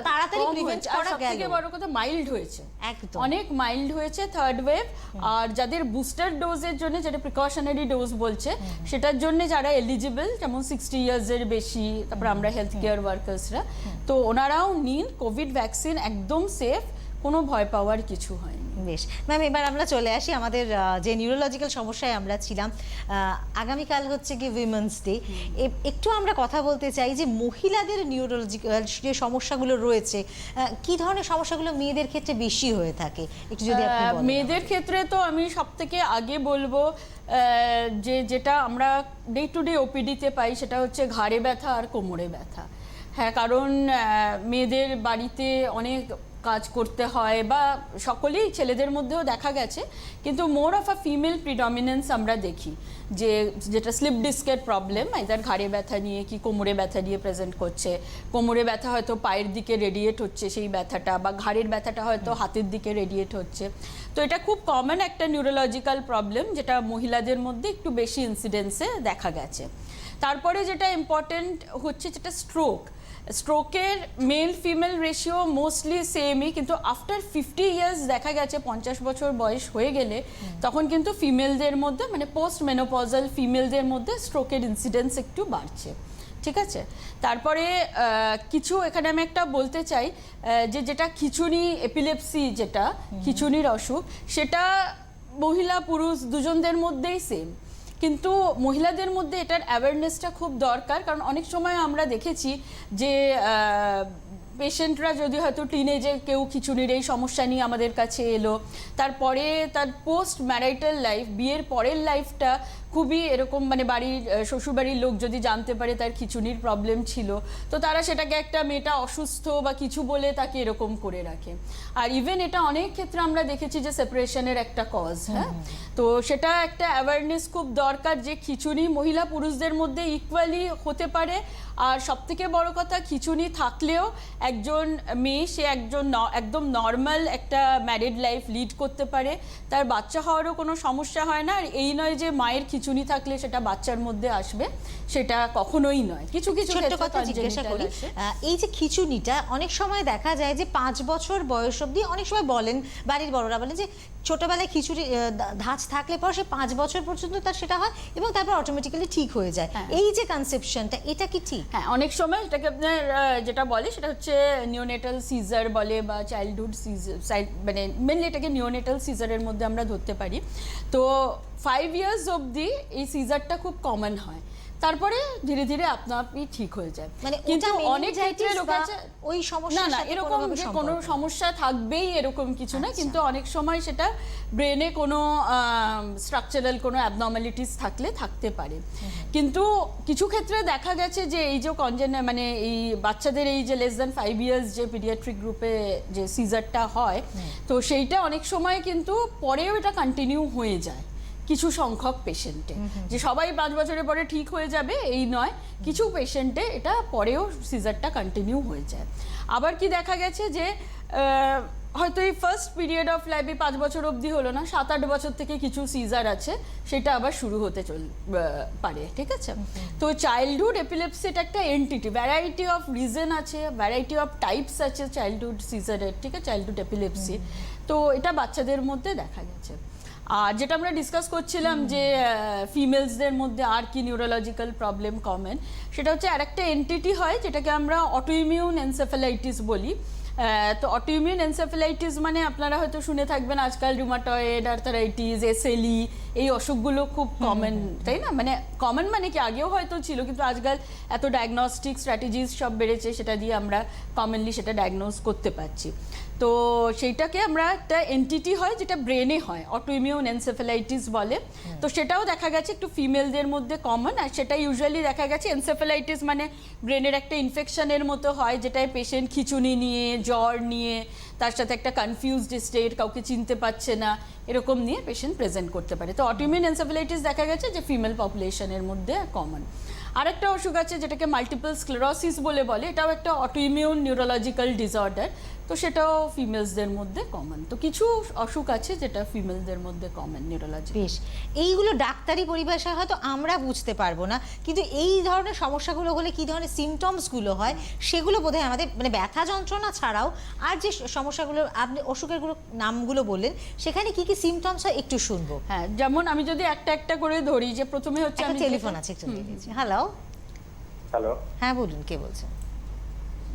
তাড়াতাড়ি প্রিভেন্ট করা গেল। সবথেকে বড় কথা, মাইল্ড হয়েছে, একদম অনেক মাইল্ড হয়েছে থার্ড ওয়েভ। আর যাদের বুস্টার ডোজের জন্য, যেটা প্রিকশনারি ডোজ বলছে, সেটার জন্য যারা এলিজিবল, যেমন 60 ইয়ার্সের বেশি, তারপর আমরা হেলথ কেয়ার ওয়ার্কার্সরা, তো ওনারাও নিন কোভিড ভ্যাকসিন, একদম সেফ, কোনো ভয় পাওয়ার কিছু হয়নি। বেশ ম্যাম, এবার আমরা চলে আসি আমাদের যে নিউরোলজিক্যাল সমস্যায় আমরা ছিলাম। আগামীকাল হচ্ছে কি উইমেন্স ডে, একটু আমরা কথা বলতে চাই যে মহিলাদের নিউরোলজিক্যাল যে সমস্যাগুলো রয়েছে, কি ধরনের সমস্যাগুলো মেয়েদের ক্ষেত্রে বেশি হয়ে থাকে, একটু যদি আপনি বলেন। মেয়েদের ক্ষেত্রে তো আমি সবথেকে আগে বলবো যেটা আমরা ডে টু ডে ওপিডিতে পাই, সেটা হচ্ছে ঘাড়ে ব্যথা আর কোমরে ব্যথা। হ্যাঁ, কারণ মেয়েদের বাড়িতে অনেক কাজ করতে হয়, বা সকলেই, ছেলেদের মধ্যেও দেখা গেছে, কিন্তু মোর অফ আ ফিমেল প্রিডমিনেন্স আমরা দেখি, যেটা স্লিপ ডিস্কের প্রবলেম, এদের ঘাড়ে ব্যথা নিয়ে কি কোমরে ব্যথা নিয়ে প্রেজেন্ট করছে। কোমরে ব্যথা হয়তো পায়ের দিকে রেডিয়েট হচ্ছে সেই ব্যথাটা, বা ঘাড়ের ব্যথাটা হয়তো হাতের দিকে রেডিয়েট হচ্ছে। তো এটা খুব কমন একটা নিউরোলজিক্যাল প্রবলেম, যেটা মহিলাদের মধ্যে একটু বেশি ইনসিডেন্সে দেখা গেছে। তারপরে যেটা ইম্পর্টেন্ট হচ্ছে, যেটা স্ট্রোকের মেল ফিমেল রেশিও মোস্টলি সেমই, কিন্তু আফটার 50 ইয়ার্স দেখা গেছে, 50 বছর বয়স হয়ে গেলে, তখন কিন্তু ফিমেলদের মধ্যে, মানে পোস্ট মেনোপজাল ফিমেলদের মধ্যে স্ট্রোকের ইনসিডেন্স একটু বাড়ছে। ঠিক আছে, তারপরে কিছু এখানে আমি একটা বলতে চাই, যেটা খিঁচুনি, এপিলেপসি, যেটা খিঁচুনির অসুখ, সেটা মহিলা পুরুষ দুজনদের মধ্যেই সেম, কিন্তু মহিলাদের মধ্যে এটার অ্যাওয়ারনেসটা খুব দরকার। কারণ অনেক সময় আমরা দেখেছি যে পেশেন্টরা যদি হয়তো টিনেজে কেউ খিঁচুনির এই সমস্যা নিয়ে আমাদের কাছে এলো, তারপরে তার পোস্ট ম্যারিটাল লাইফ, বিয়ের পরের লাইফটা খুবই এরকম মানে বাড়ির শ্বশুরবাড়ির লোক যদি জানতে পারে তার খিঁচুনির প্রবলেম ছিল, তো তারা সেটাকে একটা মেয়েটা অসুস্থ বা কিছু বলে তাকে এরকম করে রাখে। আর ইভেন এটা অনেক ক্ষেত্রে আমরা দেখেছি যে সেপারেশনের একটা কজ। হ্যাঁ, তো সেটা একটা অ্যাওয়ারনেস খুব দরকার যে খিঁচুনি মহিলা পুরুষদের মধ্যে ইকুয়ালি হতে পারে। আর সবথেকে বড় কথা, খিঁচুনি থাকলেও একজন মেয়ে সে একদম নর্মাল একটা ম্যারিড লাইফ লিড করতে পারে, তার বাচ্চা হওয়ারও কোনো সমস্যা হয় না। আর এই নয় যে মায়ের খিঁচুনি থাকলে সেটা বাচ্চার মধ্যে আসবে, সেটা কখনোই নয়। কিছু কিছু ছোট্ট ক্ষেত্রে কথা জিজ্ঞাসা congenital করি, আসে। এই যে খিঁচুনিটা অনেক সময় দেখা যায় যে 5 বছর বয়স অবধি, অনেক সময় বলেন বাড়ির বড়রা বলেন যে ছোটবেলায় খিঁচুনি ধাঁচ থাকলে পর সে 5 বছর পর্যন্ত তার সেটা হয় এবং তারপর অটোমেটিক্যালি ঠিক হয়ে যায়। এই যে কনসেপশনটা, এটা কি ঠিক? হ্যাঁ, অনেক সময় এটাকে আপনার যেটা বলে সেটা হচ্ছে নিওনেটাল সিজার বলে বা চাইল্ডহুড সিজার, মানে মেনলি এটাকে নিওনেটাল সিজারের মধ্যে আমরা ধরতে পারি। তো 5 ইয়ার্স অবধি এই সিজারটা খুব কমন হয়, তারপরে ধীরে ধীরে আপনা আপনি ঠিক হয়ে যায়। মানে কিন্তু ওটা অনেক ক্ষেত্রে meningitis লোক বা আছে ওই সমস্যার না সাথে এরকম কোনোভাবে যে সম্পর্ক কোনো নেই। সমস্যা থাকবেই এরকম কিছু না, কিন্তু অনেক সময় সেটা ব্রেনে কোনো স্ট্রাকচারাল কোনো অ্যাবনর্মালিটিস থাকতে পারে। কিন্তু কিছু ক্ষেত্রে দেখা গেছে যে এই যে মানে এই বাচ্চাদের এই যে লেস দ্যান 5 ইয়ার্স যে পিডিয়াট্রিক গ্রুপে যে সিজারটা হয়, তো সেইটা অনেক সময় কিন্তু পরেও এটা কন্টিনিউ হয়ে যায় কিছু সংখ্যক পেশেন্টে। যে সবাই 5 বছরের পরে ঠিক হয়ে যাবে এই নয়, কিছু পেশেন্টে এটা পরেও সিজারটা কন্টিনিউ হয়ে যায়। আবার কি দেখা গেছে যে হয়তো এই ফার্স্ট পিরিয়ড অফ লাইফে 5 বছর অবধি হলো না, 7-8 বছর থেকে কিছু সিজার আছে, সেটা আবার শুরু হতে পারে। ঠিক আছে, তো চাইল্ডহুড এপিলেপসি এটা একটা এন্টিটি, ভ্যারাইটি অফ রিজন আছে, ভ্যারাইটি অফ টাইপস আছে চাইল্ডহুড সিজারের। ঠিক আছে, চাইল্ডহুড এপিলেপসি, তো এটা বাচ্চাদের মধ্যে দেখা গেছে। আর যেটা আমরা ডিসকাস করছিলাম যে ফিমেলসদের মধ্যে আর কি নিউরোলজিক্যাল প্রবলেম কমন, সেটা হচ্ছে আরেকটা এন্টিটি হয় যেটাকে আমরা অটোইমিউন এনসেফ্যালাইটিস বলি। তো অটোইমিউন এনসেফ্যালাইটিস মানে আপনারা হয়তো শুনে থাকবেন আজকাল রিউমাটয়েড আর্থারাইটিস, এসএলই, এই অসুখগুলো খুব কমন, তাই না? মানে কমন মানে কি, আগেও হয়তো ছিল, কিন্তু আজকাল এত ডায়াগনস্টিক স্ট্র্যাটেজিস সব বেড়েছে, সেটা দিয়ে আমরা কমনলি সেটা ডায়াগনোজ করতে পারছি। তো সেইটাকে আমরা একটা এন্টিটি হয় যেটা ব্রেনে হয়, অটোইমিউন এনসেফ্যালাইটিস বলে। তো সেটাও দেখা গেছে একটু ফিমেলদের মধ্যে কমন, আর সেটা ইউজুয়ালি দেখা গেছে এনসেফ্যালাইটিস মানে ব্রেনের একটা ইনফেকশনের মতো হয়, যেটায় পেশেন্ট খিঁচুনি নিয়ে, জ্বর নিয়ে, তার সাথে একটা কনফিউজড স্টেট, কাউকে চিনতে পারছে না, এরকম নিয়ে পেশেন্ট প্রেজেন্ট করতে পারে। তো অটোইমিউন এনসেফ্যালাইটিস দেখা গেছে যে ফিমেল পপুলেশনের মধ্যে কমন। আরেকটা অসুখ আছে যেটাকে মাল্টিপল স্ক্লেরোসিস বলে, এটাও একটা অটোইমিউন নিউরোলজিক্যাল ডিসঅর্ডার, তো সেটাও ফিমেলসদের মধ্যে কমন। তো কিছু অসুখ আছে যেটা ফিমেলদের মধ্যে কমন নিউরোলজি। বেশ, এইগুলো ডাক্তারি পরিভাষায় হয়তো আমরা বুঝতে পারবো না, কিন্তু এই ধরনের সমস্যাগুলো হলে কি ধরনের সিমটমসগুলো হয় সেগুলো বোধহয় আমাদের, মানে ব্যথা যন্ত্রণা ছাড়াও আর যে সমস্যাগুলো আপনি অসুখেরগুলো নামগুলো বললেন, সেখানে কি কি সিমটমস হয় একটু শুনবো। হ্যাঁ, যেমন আমি যদি একটা একটা করে ধরি, যে প্রথমে হচ্ছে একটা আমি টেলিফোন আছে, একটু নিয়েছি। হ্যালো, হ্যালো, হ্যাঁ বলুন, কে বলছেন?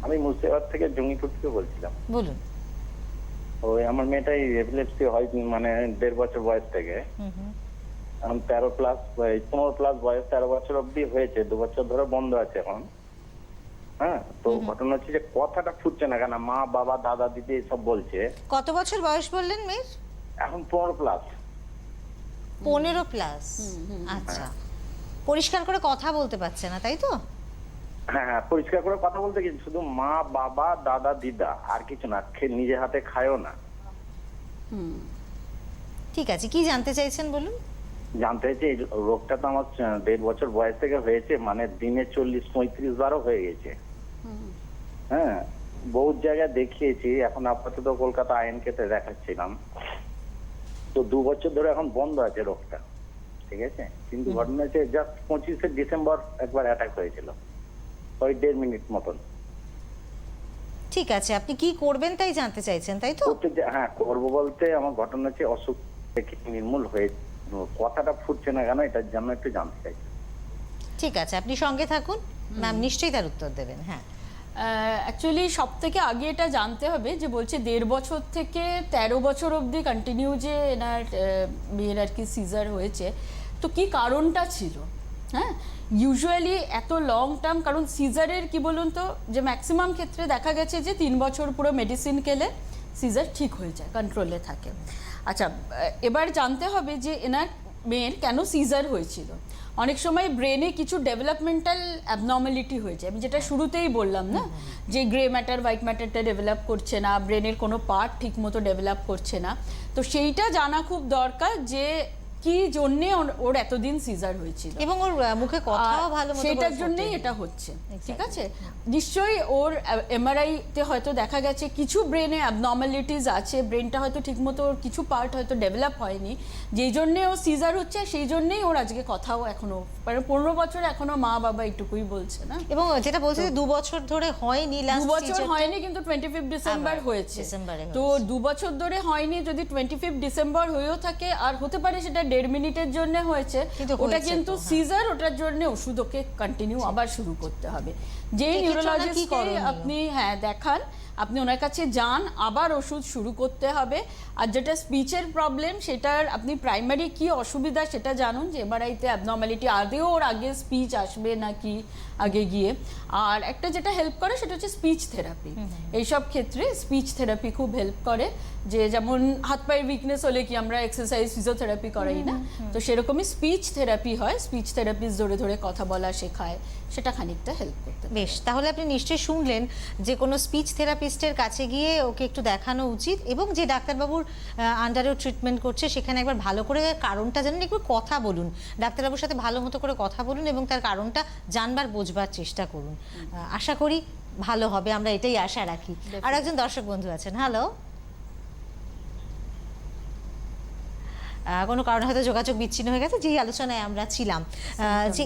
আমি মুর্শিদাবাদ থেকে জঙ্গিপুর থেকে বলছিলাম। বলুন। ওই আমার মেয়েটাই এপিলেপসি হয় মানে 1.5 বছর বয়স থেকে, 13 প্লাস 15 প্লাস বয়স, 13 বছর অব্দি হয়েছে, 2 বছর ধরে বন্ধ আছে এখন। হ্যাঁ, তো ঘটনা হচ্ছে যে কথাটা ফুটছে না কেন, মা বাবা দাদা দিদি সব বলছে। কত বছর বয়স বললেন মেয়ের? এখন 15 প্লাস। 15 প্লাস, আচ্ছা। পরিষ্কার করে কথা বলতে পারছে না, তাই তো? হ্যাঁ হ্যাঁ, পরিষ্কার করে কথা বলতে কি, শুধু মা বাবা দাদা দিদা, আর কিছু না, নিজে হাতে খায়ও না। ঠিক আছে, কি জানতে চাইছেন বলুন। জানতে হয়েছে এই রোগটা তো আমার 1.5 বছর বয়স থেকে হয়েছে, মানে দিনে 40-35 বারও হয়ে গেছে। হ্যাঁ, বহুত জায়গায় দেখিয়েছি, এখন আপাতত কলকাতা আইএনকেতে দেখাচ্ছিলাম। তো 2 বছর ধরে এখন বন্ধ আছে রোগটা, ঠিক আছে। কিন্তু ঘটনা হচ্ছে জাস্ট 25শে ডিসেম্বর একবার অ্যাটাক হয়েছিল, ওই 1.5 মিনিট মতন। ঠিক আছে, আপনি কি করবেন তাই জানতে চাইছেন, তাই তো? হ্যাঁ, করবো বলতে আমার ঘটনা হচ্ছে অসুখ থেকে নির্মূল হয়ে, কথাটা ফুটছে না কেন, এটার জন্য একটু জানতে চাইছি। ঠিক আছে, আপনি সঙ্গে থাকুন, ম্যাম নিশ্চয়ই তার উত্তর দেবেন। হ্যাঁ, অ্যাকচুয়ালি সব থেকে আগে এটা জানতে হবে যে বলছে 1.5 বছর থেকে 13 বছর অবধি কন্টিনিউ যে এনার মেয়ের আর কি সিজার হয়েছে, তো কি কারণটা ছিল। হ্যাঁ, ইউজুয়ালি এত লং টার্ম, কারণ সিজারের কি বলুন তো, যে ম্যাক্সিমাম ক্ষেত্রে দেখা গেছে যে 3 বছর পুরো মেডিসিন খেলে সিজার ঠিক হয়ে যায়, কন্ট্রোলে থাকে। আচ্ছা, এবার জানতে হবে যে এনার মেয়ের কেন সিজার হয়েছিল। অনেক সময় ব্রেনে কিছু ডেভেলপমেন্টাল অ্যাবনর্মালিটি হয়েছে, আমি যেটা শুরুতেই বললাম না, যে গ্রে ম্যাটার হোয়াইট ম্যাটারটা ডেভেলপ করছে না, ব্রেনের কোনো পার্ট ঠিক মতো ডেভেলপ করছে না। তো সেইটা জানা খুব দরকার যে কি জন্যে ওর এতদিন সিজার হয়েছিল, এবং ওর মুখে কথাও ভালো মতো সেটার জন্যই এটা হচ্ছে। ঠিক আছে, নিশ্চয়ই ওর এমআরআই তে হয়তো দেখা গেছে কিছু ব্রেনে অ্যাবনর্মালিটিস আছে, ব্রেনটা হয়তো ঠিকমতো ওর কিছু পার্ট হয়তো ডেভেলপ হয়নি, যেই জন্যে ও সিজার হচ্ছে, সেই জন্যই ওর আজকে কথাও এখনো মানে 15 বছর এখনো মা বাবা এইটুকুই বলছে না। এবং যেটা বলছে যে 2 বছর ধরে হয়নি, 2 বছর হয়নি কিন্তু 25 ডিসেম্বর হয়েছে। তো 2 বছর ধরে হয়নি, যদি 25 ডিসেম্বর হয়েও থাকে, আর হতে পারে সেটা 1.5 মিনিটের জন্য হয়েছে, ওটা কিন্তু সিজার, ওটার জন্য ওষুধ ওকে কন্টিনিউ আবার শুরু করতে হবে। যেই নিউরোলজিস্টকে আপনি দেখান, আপনি ওনার কাছে যান, আবার ওষুধ শুরু করতে হবে। আর যেটা স্পিচের প্রবলেম, সেটার আপনি প্রাইমারি কি অসুবিধা সেটা জানুন, যে এমআরআইতে অ্যাবনর্মালিটি আদেও ওর আগে স্পিচ আসবে নাকি আগে গিয়ে। আর একটা যেটা হেল্প করে সেটা হচ্ছে স্পিচ থেরাপি। এইসব ক্ষেত্রে স্পিচ থেরাপি খুব হেল্প করে, যে যেমন হাত পায়ের উইকনেস হলে কি আমরা এক্সারসাইজ ফিজিওথেরাপি করাই না, তো সেরকমই স্পিচ থেরাপি হয়, স্পিচ থেরাপিস্ট ধরে ধরে কথা বলা শেখায়, সেটা খানিকটা হেল্প করতে পারে। বেশ, তাহলে আপনি নিশ্চয়ই শুনলেন যে কোনো স্পিচ থেরাপিস্টের কাছে গিয়ে ওকে একটু দেখানো উচিত, এবং যে ডাক্তারবাবুর আন্ডারেও ট্রিটমেন্ট করছে সেখানে একবার ভালো করে কারণটা জানেন, একবার কথা বলুন ডাক্তারবাবুর সাথে, ভালো মতো করে কথা বলুন এবং তার কারণটা জানবার বোঝবার চেষ্টা করুন। আশা করি ভালো হবে, আমরা এটাই আশা রাখি। আর একজন দর্শক বন্ধু আছেন, হ্যালো। কোনো কারণে হয়তো যোগাযোগ বিচ্ছিন্ন হয়ে গেছে, যেই আলোচনায় আমরা ছিলাম, যে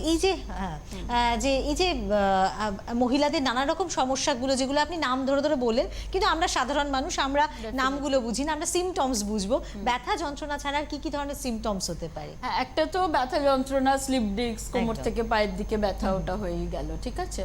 এই যে মহিলাদের নানা রকম সমস্যাগুলো, যেগুলো আপনি নাম ধরে ধরে বললেন, কিন্তু আমরা সাধারণ মানুষ, আমরা নামগুলো বুঝি না, আমরা সিমটমস বুঝবো। ব্যথা যন্ত্রণা ছাড়া কি কি ধরনের সিমটমস হতে পারে? একটা তো ব্যথা যন্ত্রণা, স্লিপ ডিস্ক, কোমর থেকে পায়ের দিকে ব্যথা, ওটা হয়েই গেল। ঠিক আছে,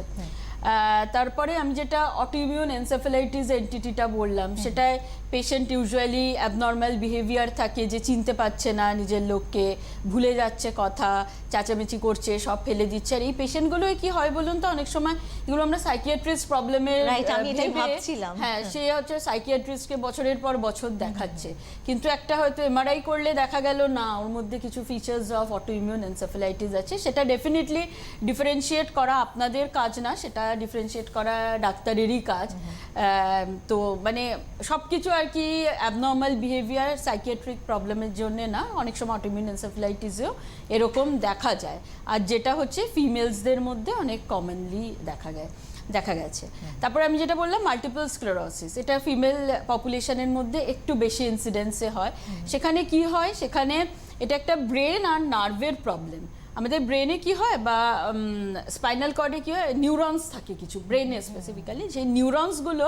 তারপরে আমি যেটা অটোইমিউন এনসেফ্যালাইটিস এন্টিটিটা বললাম, সেটায় পেশেন্ট ইউজুয়ালি অ্যাবনর্মাল বিহেভিয়ার থাকে, যে চিনতে পারছে না নিজের লোককে, ভুলে যাচ্ছে কথা, চেঁচামেচি করছে, সব ফেলে দিচ্ছে। আর এই পেশেন্টগুলোই কি হয় বলুন তো, অনেক সময় এগুলো আমরা সাইকিয়াট্রিস্ট প্রবলেমের, হ্যাঁ, সে হচ্ছে সাইকিয়াট্রিস্টকে বছরের পর বছর দেখাচ্ছে, কিন্তু একটা হয়তো এমআরআই করলে দেখা গেল না, ওর মধ্যে কিছু ফিচার্স অফ অটোইমিউন এনসেফ্যালাইটিস আছে। সেটা ডেফিনেটলি ডিফারেন্সিয়েট করা আপনাদের কাজ না, সেটা ডিফারেন্সিয়েট করা ডাক্তারেরই কাজ। তো মানে সবকিছু আর কি অ্যাবনর্মাল বিহেভিয়ার সাইকিয়াট্রিক প্রবলেমের জন্য না, অনেক সময় অটোইমিউন এনসেফ্যালাইটিসেও এরকম দেখা যায়। আর যেটা হচ্ছে ফিমেলসদের মধ্যে অনেক কমনলি দেখা গেছে। তারপরে আমি যেটা বললাম মাল্টিপল স্ক্লেরোসিস, এটা ফিমেল পপুলেশনের মধ্যে একটু বেশি ইনসিডেন্সে হয়। সেখানে কি হয়, সেখানে এটা একটা ব্রেন আর নার্ভের প্রবলেম। আমাদের ব্রেনে কি হয় বা স্পাইনাল কর্ডে কি হয়, নিউরনস থাকে কিছু ব্রেনে স্পেসিফিক্যালি, সেই নিউরনসগুলো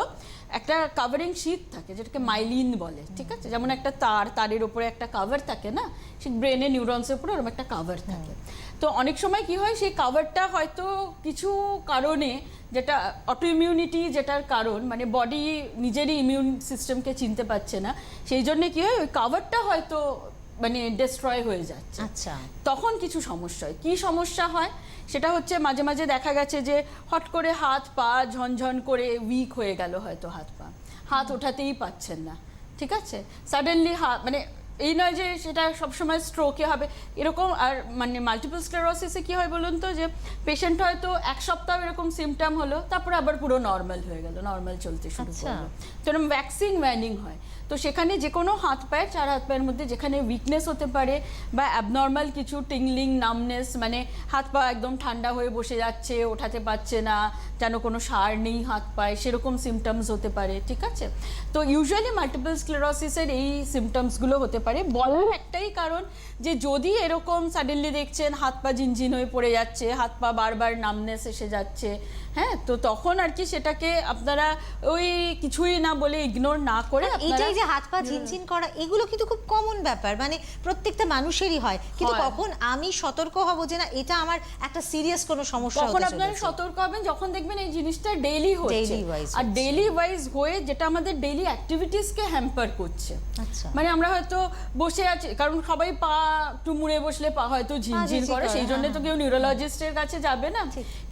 একটা কাভারিং শীট থাকে, যেটাকে মাইলিন বলে। ঠিক আছে, যেমন একটা তারের উপরে একটা কাভার থাকে না, সেই ব্রেনে নিউরনসের উপরে ওরকম একটা কাভার থাকে। তো অনেক সময় কি হয়, সেই কাভারটা হয়তো কিছু কারণে, যেটা অটোইমিউনিটি, যেটার কারণ মানে বডি নিজেরই ইমিউন সিস্টেমকে চিনতে পারছে না, সেই জন্য কি হয়, ওই কাভারটা হয়তো মানে ডিস্ট্রয় হয়ে যাচ্ছে। আচ্ছা, তখন কিছু সমস্যা হয়। কি সমস্যা হয় সেটা হচ্ছে, মাঝে মাঝে দেখা গেছে যে হট করে হাত পা ঝনঝন করে উইক হয়ে গেল, হয়তো হাত ওঠাতেই পাচ্ছেন না। ঠিক আছে, সাডেনলি মানে এই নয় যে সেটা সবসময় স্ট্রোকে হবে এরকম। আর মানে মাল্টিপল স্ক্লেরোসিসে কি হয় বলুন তো, যে পেশেন্ট হয়তো 1 সপ্তাহ এরকম সিমটম হলো, তারপরে আবার পুরো নর্মাল হয়ে গেল, নর্মাল চলতে শুরু করলো। তো এরকম ভ্যাকসিন ওয়ানিং হয়। তো সেখানে যে কোনো হাত পায়ের মধ্যে যেখানে উইকনেস হতে পারে বা অ্যাবনর্মাল কিছু টিংলিং, নামনেস, মানে হাত পা একদম ঠান্ডা হয়ে বসে যাচ্ছে, ওঠাতে পারছে না, যেন কোনো সার নেই হাত পায়ে, সেরকম সিমটমস হতে পারে। ঠিক আছে, তো ইউজুয়ালি মাল্টিপল স্ক্লেরোসিসের এই সিমটমসগুলো হতে পারে। বলার একটাই কারণ, যে যদি এরকম সাডেনলি দেখছেন হাত পা ঝিনঝিন হয়ে পড়ে যাচ্ছে, হাত পা বারবার নামনেস এসে যাচ্ছে, হ্যাঁ, তো তখন আর কি সেটাকে আপনারা ওই কিছুই না বলে ইগনোর না করে, এটাই যে হাত পা ঝিনঝিন করা, এগুলো কিন্তু খুব কমন ব্যাপার, মানে প্রত্যেকটা মানুষেরই হয়। কিন্তু কখন আমি সতর্ক হব যে না এটা আমার একটা সিরিয়াস কোনো সমস্যা হতে চলেছে, তখন আপনারা সতর্ক হবেন যখন দেখবেন এই জিনিসটা ডেইলি হচ্ছে। আর ডেইলি ওয়াইজ হয়ে যেটা আমাদের ডেইলি অ্যাক্টিভিটিসকে হ্যাম্পার করছে। আচ্ছা, মানে আমরা হয়তো বসে আছে, কারণ সবাই পা একটু মুড়ে বসলে পা হয়তো ঝিনঝিন ঝিনঝিন করে, করে, সেই জন্য হ্যাঁ, তো কেউ নিউরোলজিস্টের কাছে যাবে না।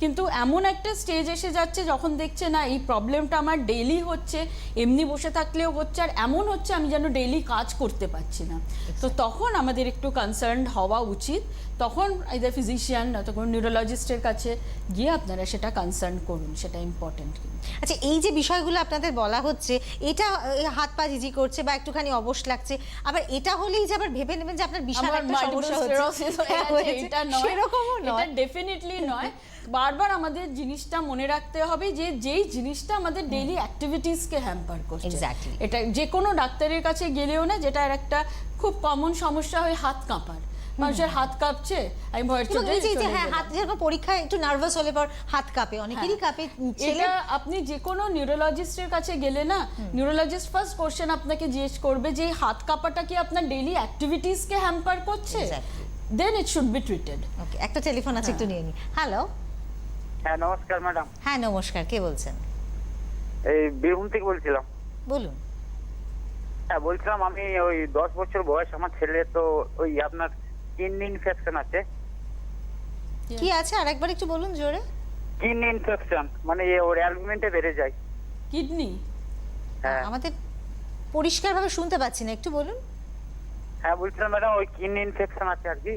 কিন্তু এমন একটা স্টেজ এসে যাচ্ছে যখন দেখছে না এই প্রবলেমটা আমার ডেইলি হচ্ছে, এমনি বসে থাকলেও হচ্ছে, আর এমন হচ্ছে আমি যেন ডেইলি কাজ করতে পারছি না, তো তখন আমাদের একটু কনসার্ন হওয়া উচিত। তখন আইদার ফিজিশিয়ান নয়তো কোনো নিউরোলজিস্টের কাছে গিয়ে আপনারা সেটা কনসার্ন করুন, সেটা ইম্পর্টেন্ট। আচ্ছা, এই যে বিষয়গুলো আপনাদের বলা হচ্ছে, এটা হাত পা ঝিঝি করছে বা একটুখানি অবশ লাগছে, আবার এটা হলেই যে আবার ভেবে নেবেন যে আপনার বিশাল আমার একটা multiple সমস্যা sclerosis হয়ে হচ্ছে, গেছে, এটা নয়, সেরকমও এটা নয়। ডেফিনেটলি নয়। বারবার আমাদের জিনিসটা মনে রাখতে হবে যে যেই জিনিসটা আমাদের ডেইলি অ্যাক্টিভিটিসকে হ্যাম্পার করছে, Exactly. এটা যে কোনো ডাক্তারের কাছে গেলেও না, যেটা আর একটা খুব কমন সমস্যা হয় হাত কাঁপার, মানুষের হাত কাঁপছে, আমি ভয়ের এবং চোটে এই যে চলে হ্যাঁ, গেলাম। হাত যেরকম পরীক্ষায় একটু নার্ভাস হলে পর হাত কাঁপে, অনেকেরই কাঁপে। ছেলে এটা আপনি যে কোনো নিউরোলজিস্টের কাছে গেলে না, নিউরোলজিস্ট ফার্স্ট কোশ্চেন আপনাকে জিজ্ঞেস করবে যে এই হাত কাঁপাটা কি আপনার ডেইলি অ্যাক্টিভিটিসকে হ্যাম্পার করছে, Exactly. Then it should be treated. Okay, একটা টেলিফোন আছে, একটু নিয়ে নি। হ্যালো, হ্যাঁ নমস্কার ম্যাডাম, হ্যাঁ নমস্কার, কে বলছেন? এই বীরভূম থেকে বলছিলাম। বলুন। হ্যাঁ বলছিলাম, আমি ওই 10 বছর বয়স, আমার ছেলে তো ওই আপনার কিডনি ইনফেকশন আছে। কি আছে আরেকবার একটু বলুন জোরে। কিডনি ইনফেকশন মানে ওর অ্যালবুমিনটা বেড়ে যায়। কিডনি হ্যাঁ আমাদের পরিষ্কারভাবে শুনতে পাচ্ছি না, একটু বলুন। হ্যাঁ বলছিলাম ম্যাডাম, ওই কিডনি ইনফেকশন আছে আর কি।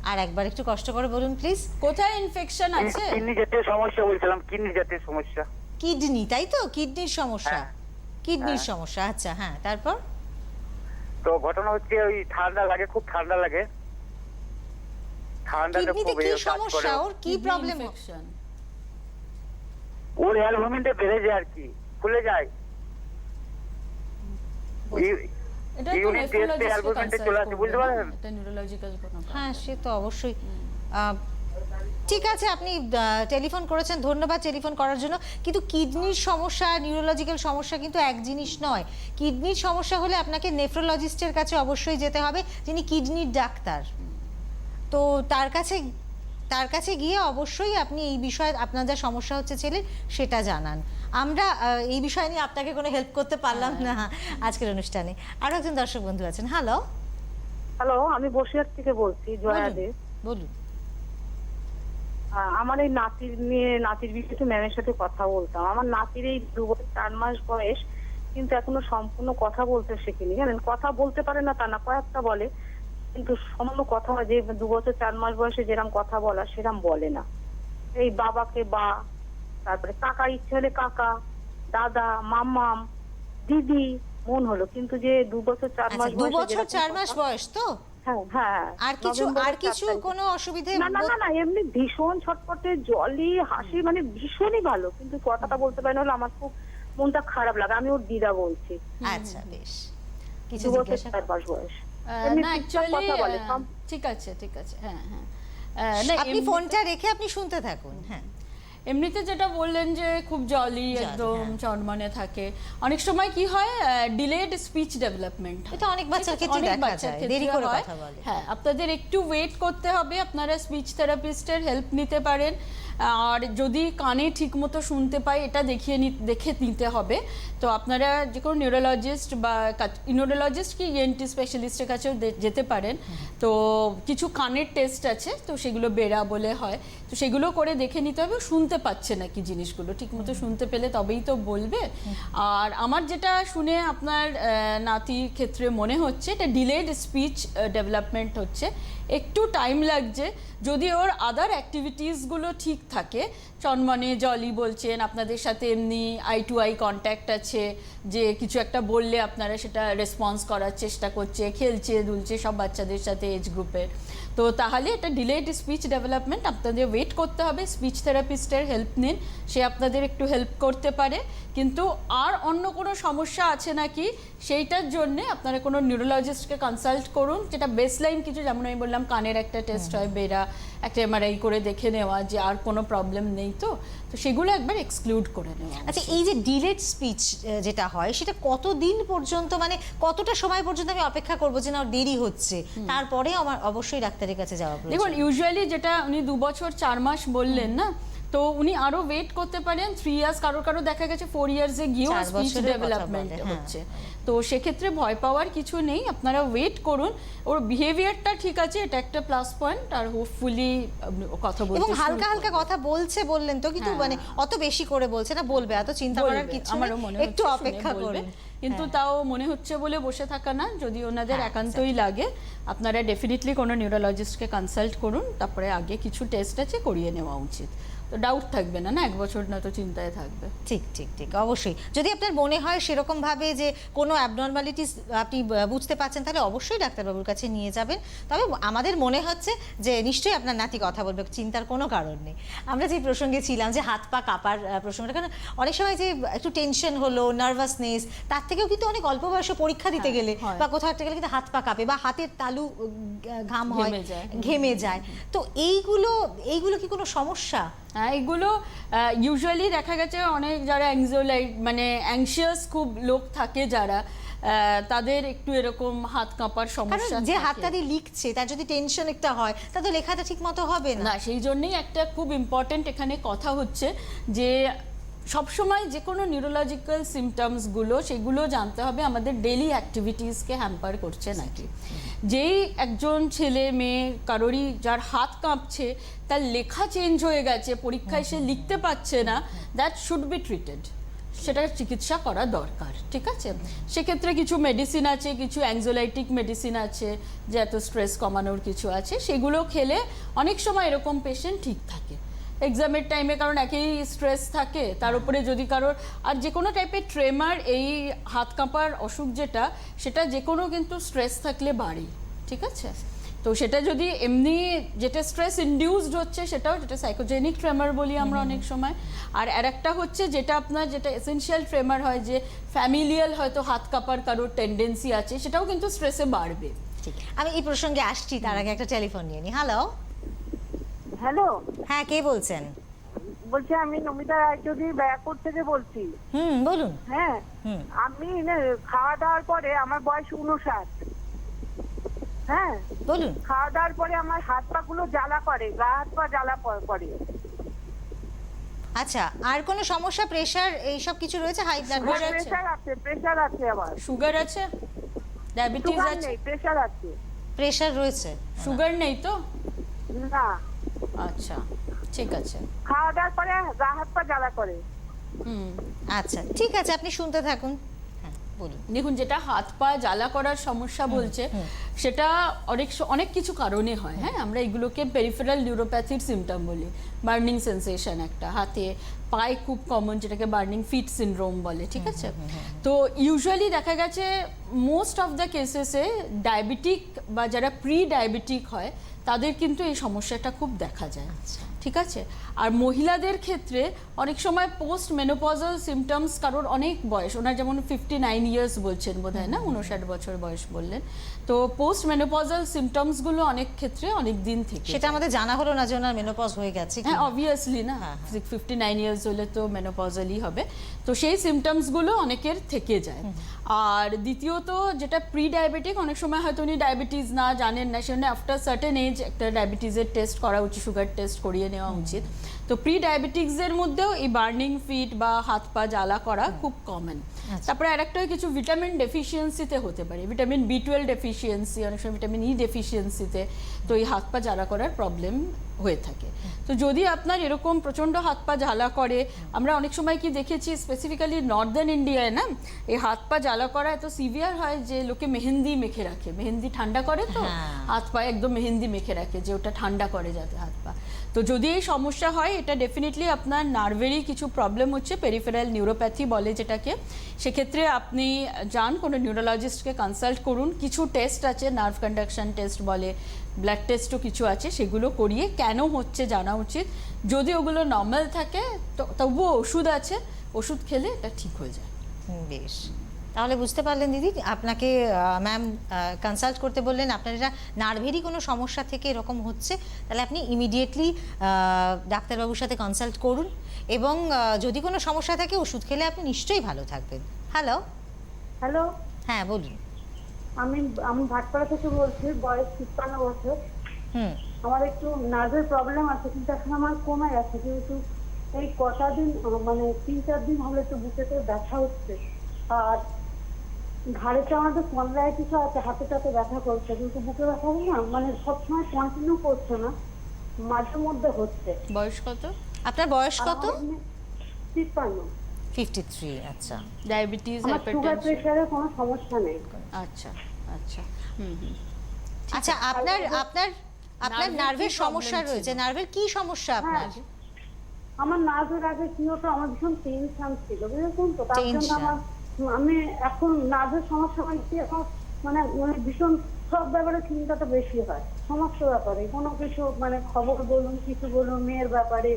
আর একবার একটু কষ্ট করে বলুন প্লিজ। কোথায় ইনফেকশন আছে? কিডনি জাতীয় সমস্যা বলছিলাম, কিডনি জাতীয় সমস্যা। কিডনি, তাই তো? কিডনির সমস্যা, হ্যাঁ। কিডনির সমস্যা, আচ্ছা হ্যাঁ, তারপর? তো ঘটনা হচ্ছে ওই ঠান্ডা লাগে, খুব ঠান্ডা লাগে, ঠান্ডাতে কিডনিতে খুব কি কাজ করে। সমস্যা ওর, কি প্রবলেম? ইনফেকশন ওর অ্যালবুমিনটা বেড়ে যায় আর কি, ফুলে যায়। এটা তো ইউনিট টেস্টে নেফ্রোলজিস্টকে অ্যালবুমিনটা কনসাল্ট চলে আসে, বুঝতে করবেন, পারলেন? এটা নিউরোলজিক্যাল কোনো হ্যাঁ সে তো অবশ্যই। ঠিক আছে, আপনি টেলিফোন করেছেন, ধন্যবাদ টেলিফোন করার জন্য। কিন্তু কিডনির সমস্যা, নিউরোলজিক্যাল সমস্যা কিন্তু এক জিনিস নয়। কিডনির সমস্যা হলে আপনাকে নেফ্রোলজিস্টের কাছে অবশ্যই যেতে হবে, যিনি কিডনির ডাক্তার। তো তার কাছে গিয়ে অবশ্যই আপনি এই বিষয়ে আপনার যা সমস্যা হচ্ছে ছেলে সেটা জানান। আমরা এই বিষয় নিয়ে আপনাকে কোনো হেল্প করতে পারলাম না আজকের অনুষ্ঠানে। আরো একজন দর্শক বন্ধু আছেন। হ্যালো, হ্যালো, আমি বসিরহাট থেকে বলছি, জয়া দে। বলুন। আমার এই নাতির বিষয়ে একটু ম্যামের সাথে কথা বলতাম। আমার নাতির এই 2 বছর 4 মাস বয়স, কিন্তু এখনো সম্পূর্ণ কথা বলতে শেখেনি, জানেন? কথা বলতে পারে না তা না, কয়েকটা বলে, কিন্তু সামান্য কথা যে 2 বছর 4 মাস বয়সে যেরকম কথা বলা সেরকম বলে না। এই বাবাকে বা, তারপরে কাকা ইচ্ছে হলে কাকা, দাদা, মাম্মাম, দিদি মন হলো, কিন্তু যে 2 বছর 4 মাস 2 বয়সে বছর যেরকম 4 মাস কথা- বয়স তো? হ্যাঁ হ্যাঁ। আর কিছু নভেম্বরের 4 তারিখে। কোনো অসুবিধে? না না না না, এমনি ভীষণ ছটফটে, জলি হাসি, মানে ভীষণই ভালো, কিন্তু কথাটা বলতে পারে না হলে আমার খুব মনটা খারাপ লাগে। আমি ওর দিদা বলছি। আচ্ছা বেশ, কিছু 2 বছর জিজ্ঞাসা 4 মাস বয়স। এমনি না ঠিকঠাক অ্যাকচুয়ালি কথা বলে, ঠিক আছে ঠিক আছে, হ্যাঁ হ্যাঁ। না আপনি ফোনটা রেখে আপনি শুনতে থাকুন। হ্যাঁ, এমনিতে যেটা বললেন যে খুব জলি একদম চনমনে থাকে, অনেক সময় কি হয় ডিলেড স্পিচ ডেভেলপমেন্ট, এটা অনেক বাচ্চার ক্ষেত্রে দেখা যায়, দেরি করে কথা বলে। হ্যাঁ, আপনাদের একটু ওয়েট করতে হবে, আপনারা স্পিচ থেরাপিস্টের হেল্প নিতে পারেন। আর যদি কানে ঠিকমতো শুনতে পায় এটা দেখে নিতে হবে। তো আপনারা যে কোনো নিউরোলজিস্ট বা নিউরোলজিস্ট কি ইএনটি স্পেশালিস্টের কাছেও যেতে পারেন। তো কিছু কানের টেস্ট আছে, তো সেগুলো বেড়া বলে হয়, তো সেগুলো করে দেখে নিতে হবে শুনতে পাচ্ছে নাকি জিনিসগুলো, ঠিকমতো শুনতে পেলে তবেই তো বলবে। আর আমার যেটা শুনে আপনার নাতির ক্ষেত্রে মনে হচ্ছে এটা ডিলেড স্পিচ ডেভেলপমেন্ট হচ্ছে, একটু টাইম লাগছে। যদি ওর আদার অ্যাক্টিভিটিসগুলো ঠিক থাকে, চনমনে জলি বলছেন, আপনাদের সাথে এমনি আই টু আই কন্ট্যাক্ট আছে, যে কিছু একটা বললে আপনারা সেটা রেসপন্স করার চেষ্টা করছে, খেলছে দুলছে সব বাচ্চাদের সাথে এজ গ্রুপের, তো তাহলে এটা ডিলেড স্পিচ ডেভেলপমেন্ট। আপনাদের ওয়েট করতে হবে, স্পিচ থেরাপিস্টের হেল্প নিন, সে আপনাদের একটু হেল্প করতে পারে। কিন্তু আর অন্য কোনো সমস্যা আছে নাকি সেইটার জন্যে আপনারা কোনো নিউরোলজিস্টকে কনসাল্ট করুন, যেটা বেসলাইন কিছু, যেমন আমি বললাম কানের একটা টেস্ট হয়, বেড়া একটা এমআরআই করে দেখে নেওয়া যে আর কোনো প্রবলেম নেই, তো সেগুলো একবার এক্সক্লুড করে নেওয়া। আচ্ছা, এই যে ডিলেড স্পিচ যেটা হয় সেটা কতদিন পর্যন্ত, মানে কতটা সময় পর্যন্ত আমি অপেক্ষা করবো যে না দেরি হচ্ছে, তারপরে আমার অবশ্যই ডাক্তারের কাছে যাওয়া প্রয়োজন? দেখুন ইউজুয়ালি যেটা উনি 2 বছর 4 মাস বললেন না, তো উনি আরো ওয়েট করতে পারেন 3 ইয়ার্স, কারো কারো দেখা গেছে 4 ইয়ার্সে গিয়েও 4 স্পিচ বছরের কথা ডেভেলপমেন্ট বলে, হ্যাঁ। হচ্ছে। তো সেক্ষেত্রে ভয় পাওয়ার কিছু নেই, আপনারা ওয়েট করুন। ওর বিহেভিয়ারটা ঠিক আছে, এটা একটা প্লাস পয়েন্ট, আর হোপফুলি কথা বলতে এবং শুরু হালকা হালকা করবে। কথা বলছে বললেন তো, কিন্তু হ্যাঁ। মানে অত বেশি করে বলছে না, বলবে, এত চিন্তা করার বলবে, কিছু আমারও নেই, মনে একটু হচ্ছে শুনে অপেক্ষা বলবে। করুন। কিন্তু হ্যাঁ। তাও মনে হচ্ছে বলে বসে থাকা না, যদি ওনাদের হ্যাঁ, একান্তই লাগে আপনারা ডেফিনেটলি কোনো নিউরোলজিস্টকে কনসাল্ট করুন, তারপরে আগে কিছু টেস্ট আছে করিয়ে নেওয়া উচিত। তো ডাউট থাকবে না, না 1 বছর না তো চিন্তায় থাকবে। ঠিক ঠিক ঠিক, অবশ্যই। যদি আপনার মনে হয় সেরকম ভাবে যে কোনো অ্যাবনর্মালিটিস আপনি বুঝতে পারছেন, তাহলে অবশ্যই ডাক্তারবাবুর কাছে নিয়ে যাবেন। তবে আমাদের মনে হচ্ছে যে নিশ্চয়ই আপনার নাতি কথা বলবে, চিন্তার কোনো কারণ নেই। আমরা যে প্রসঙ্গে ছিলাম, যে হাত পা কাঁপার প্রসঙ্গটা, কারণ অনেক সময় যে একটু টেনশন হলো, নার্ভাসনেস, তার থেকেও কিন্তু অনেক অল্প বয়সে পরীক্ষা দিতে গেলে হয়। বা কোথাও একটা গেলে কিন্তু হাত পা কাঁপে বা হাতের তালু ঘাম হয়, ঘেমে যায়। ঘেমে যায়। তো এইগুলো কি কোনো সমস্যা? হ্যাঁ, এগুলো ইউজুয়ালি দেখা গেছে অনেক যারা মানে অ্যাংশিয়াস খুব লোক থাকে যারা, তাদের একটু এরকম হাত কাঁপার কারণ সমস্যা যে থাকে। হাতটা দিয়ে লিখছে তার যদি টেনশন একটা হয়, তা তো লেখাটা ঠিক মতো হবে না। না, সেই জন্যই একটা খুব ইম্পর্টেন্ট এখানে কথা হচ্ছে যে সবসময় যে কোনো নিউরোলজিক্যাল সিমটমসগুলো সেগুলো জানতে হবে আমাদের ডেইলি অ্যাক্টিভিটিসকে হ্যাম্পার করছে নাকি। যেই একজন ছেলে মেয়ে কারোরই যার হাত কাঁপছে, তার লেখা চেঞ্জ হয়ে গেছে, পরীক্ষায় সে লিখতে পারছে না, দ্যাট শুড বি ট্রিটেড, সেটার চিকিৎসা করা দরকার, ঠিক আছে। সেক্ষেত্রে কিছু মেডিসিন আছে, কিছু অ্যাংজাইটিক মেডিসিন আছে, যে এত স্ট্রেস কমানোর কিছু আছে, সেগুলো খেলে অনেক সময় এরকম পেশেন্ট ঠিক থাকে। এক্সামের টাইমে কারণ একই স্ট্রেস থাকে, তার উপরে যদি কারোর আর যে কোনো টাইপের ট্রেমার, এই হাত কাঁপার অসুখ যেটা, সেটা যে কোনো কিন্তু স্ট্রেস থাকলে বাড়ে, ঠিক আছে। তো সেটা যদি এমনি যেটা স্ট্রেস ইনডিউসড হচ্ছে, সেটাও যেটা সাইকোজেনিক ট্রেমার বলি আমরা অনেক সময়। আর আরেকটা হচ্ছে যেটা আপনার যেটা এসেনশিয়াল ট্রেমার হয়, যে ফ্যামিলিয়াল হয়তো হাত কাঁপার কারোর টেন্ডেন্সি আছে, সেটাও কিন্তু স্ট্রেসে বাড়বে। ঠিক, আমি এই প্রসঙ্গে আসছি, তার আগে একটা টেলিফোন নিয়ে নি। হ্যালো, হ্যালো, হ্যাঁ, কে বলছেন? বলছি আমি নমিতা রায়চৌধুরী ব্যারাকপুর থেকে বলছি। বলুন। হ্যাঁ, হুম। আমি না খাওয়া দাওয়ার পরে, আমার বয়স 59। হ্যাঁ, বলুন। খাওয়া দাওয়ার পরে আমার হাত পা গুলো জ্বালা করে, গা হাত পা জ্বালা করে। আচ্ছা, আর কোনো সমস্যা, প্রেশার এইসব কিছু রয়েছে? High blood Sugar pressure? আছে? প্রেশার আছে আমার। সুগার আছে, ডায়াবেটিস সুগার আছে? নেই, প্রেশার আছে। প্রেশার রয়েছে? সুগার নেই তো? না, আচ্ছা, ঠিক আছে। খাওয়া দাওয়ার পরে গা হাত পা জ্বালা করে। হুম, আচ্ছা, ঠিক আছে, আপনি শুনতে থাকুন। হ্যাঁ, বলুন। দেখুন, যেটা হাত পা জ্বালা করার সমস্যা বলছে, সেটা অনেক কিছু কারণে হয়। হ্যাঁ, আমরা এগুলোকে পেরিফেরাল নিউরোপ্যাথির সিমটম বলি। বার্নিং সেন্সেশন একটা হাতে, পায়ে খুব কমন, যেটাকে বার্নিং ফিট সিনড্রোম বলে, ঠিক আছে। তো ইউজুয়ালি দেখা গেছে মোস্ট অফ দ্য কেসেসে ডায়াবেটিক বা যারা প্রি ডায়াবেটিক হয়, তাদের কিন্তু এই সমস্যাটা খুব দেখা যায়, ঠিক আছে। আর মহিলাদের ক্ষেত্রে অনেক সময় পোস্ট মেনোপজাল সিমটমস, কারোর অনেক বয়স, ওনার যেমন 59 ইয়ার্স বলছেন বোধহয়, না 59 বছর বয়স বললেন, তো পোস্ট মেনোপজাল সিমটমসগুলো অনেক ক্ষেত্রে অনেক দিন থেকে সেটা আমাদের জানা হলো না যে ওনার মেনোপজ হয়ে গেছে। হ্যাঁ, অবভিয়াসলি না, 59 ইয়ার্স হলে তো মেনোপজালই হবে। তো সেই সিমটমসগুলো অনেকের থেকে যায়। আর দ্বিতীয়ত, যেটা প্রি ডায়াবেটিক, অনেক সময় হয়তো উনি ডায়াবেটিস না জানেন না, সেজন্য আফটার সার্টেন এজ একটা ডায়াবেটিসের টেস্ট করা উচিত, সুগার টেস্ট করিয়ে নেওয়া উচিত। তো প্রি ডায়াবেটিক্সের মধ্যেও এই বার্নিং ফিট বা হাত পা জ্বালা করা খুব কমন। তারপরে আরেকটা কিছু ভিটামিন ডেফিসিয়েন্সিতে হতে পারে, ভিটামিন B12 ডেফিসিয়েন্সি, অনেক সময় ভিটামিন E ডেফিসিয়েন্সিতে, তো এই হাত পা জ্বালা করার প্রবলেম হয়ে থাকে। তো যদি আপনার এরকম প্রচণ্ড হাত পা জ্বালা করে, আমরা অনেক সময় কি দেখেছি স্পেসিফিক্যালি নর্দার্ন ইন্ডিয়ায়, না এই হাত পা জ্বালা করা এত সিভিয়ার হয় যে লোকে মেহেন্দি মেখে রাখে, মেহেন্দি ঠান্ডা করে, তো হাত পায়ে একদম মেহেন্দি মেখে রাখে যে ওটা ঠান্ডা করে যাতে হাত পা। তো যদি এই সমস্যা হয়, এটা ডেফিনেটলি আপনার নার্ভেরই কিছু প্রবলেম হচ্ছে, পেরিফেরাল নিউরোপ্যাথি বলে যেটাকে। সেক্ষেত্রে আপনি যান কোনো নিউরোলজিস্টকে কনসাল্ট করুন। কিছু টেস্ট আছে, নার্ভ কন্ডাকশন টেস্ট বলে, ব্লাড টেস্টও কিছু আছে, সেগুলো করিয়ে কেন হচ্ছে জানা উচিত। যদি ওগুলো নর্মাল থাকে তো তবুও ওষুধ আছে, ওষুধ খেলে এটা ঠিক হয়ে যায়। বেশ, তাহলে বুঝতে পারলেন দিদি, আপনাকে ম্যাম কনসাল্ট করতে বললেন, আপনার এটা নার্ভেরই কোনো সমস্যা থেকে এরকম হচ্ছে, তাহলে আপনি ইমিডিয়েটলি ডাক্তারবাবুর সাথে কনসাল্ট করুন, এবং যদি কোনো সমস্যা থাকে ওষুধ খেলে আপনি নিশ্চয়ই ভালো থাকবেন। হ্যালো, হ্যালো, হ্যাঁ বলুন। আমি ভাটপাড়া থেকে বলছি, বয়স 53 বছর। হুম। আমার একটু নার্ভের প্রবলেম আছে, কিন্তু এখন আমার কমে গেছে, কিন্তু এই কটা দিন মানে 3-4 দিন হলে তো বুকেতে ব্যথা হচ্ছে, আর ঘাড়েতে আমাদের স্পন্ডাইটিস আছে, হাতেটাতে ব্যথা করছে, কিন্তু বুকে ব্যথা হবে না, মানে সবসময় কন্টিনিউ করছে না, মাঝে মধ্যে হচ্ছে। বয়স কত? আপনার বয়স কত? 53। 53। আচ্ছা, ডায়াবেটিস, আমার সুগার হাইপারটেনশন? প্রেশারের কোনো সমস্যা নেই। আচ্ছা আচ্ছা, হুম হুম। আচ্ছা, আপনার আপনার আপনার নার্ভের নার্ভের কি সমস্যা problem রয়েছে, ছিল? নার্ভের কি সমস্যা আপনার? হ্যাঁ, আমার নার্ভের আগে কি হতো, আমার ভীষণ টেনশন ছিল, বুঝেছেন তো, তার জন্য Tension। আমি এখন নার্ভের সমস্যা হয়েছে, এখন মানে মানে ভীষণ সব ব্যাপারে চিন্তাটা বেশি হয়, সমস্ত ব্যাপারে কোনো কিছু, মানে খবর বলুন, কিছু বলুন, মেয়ের ব্যাপারে,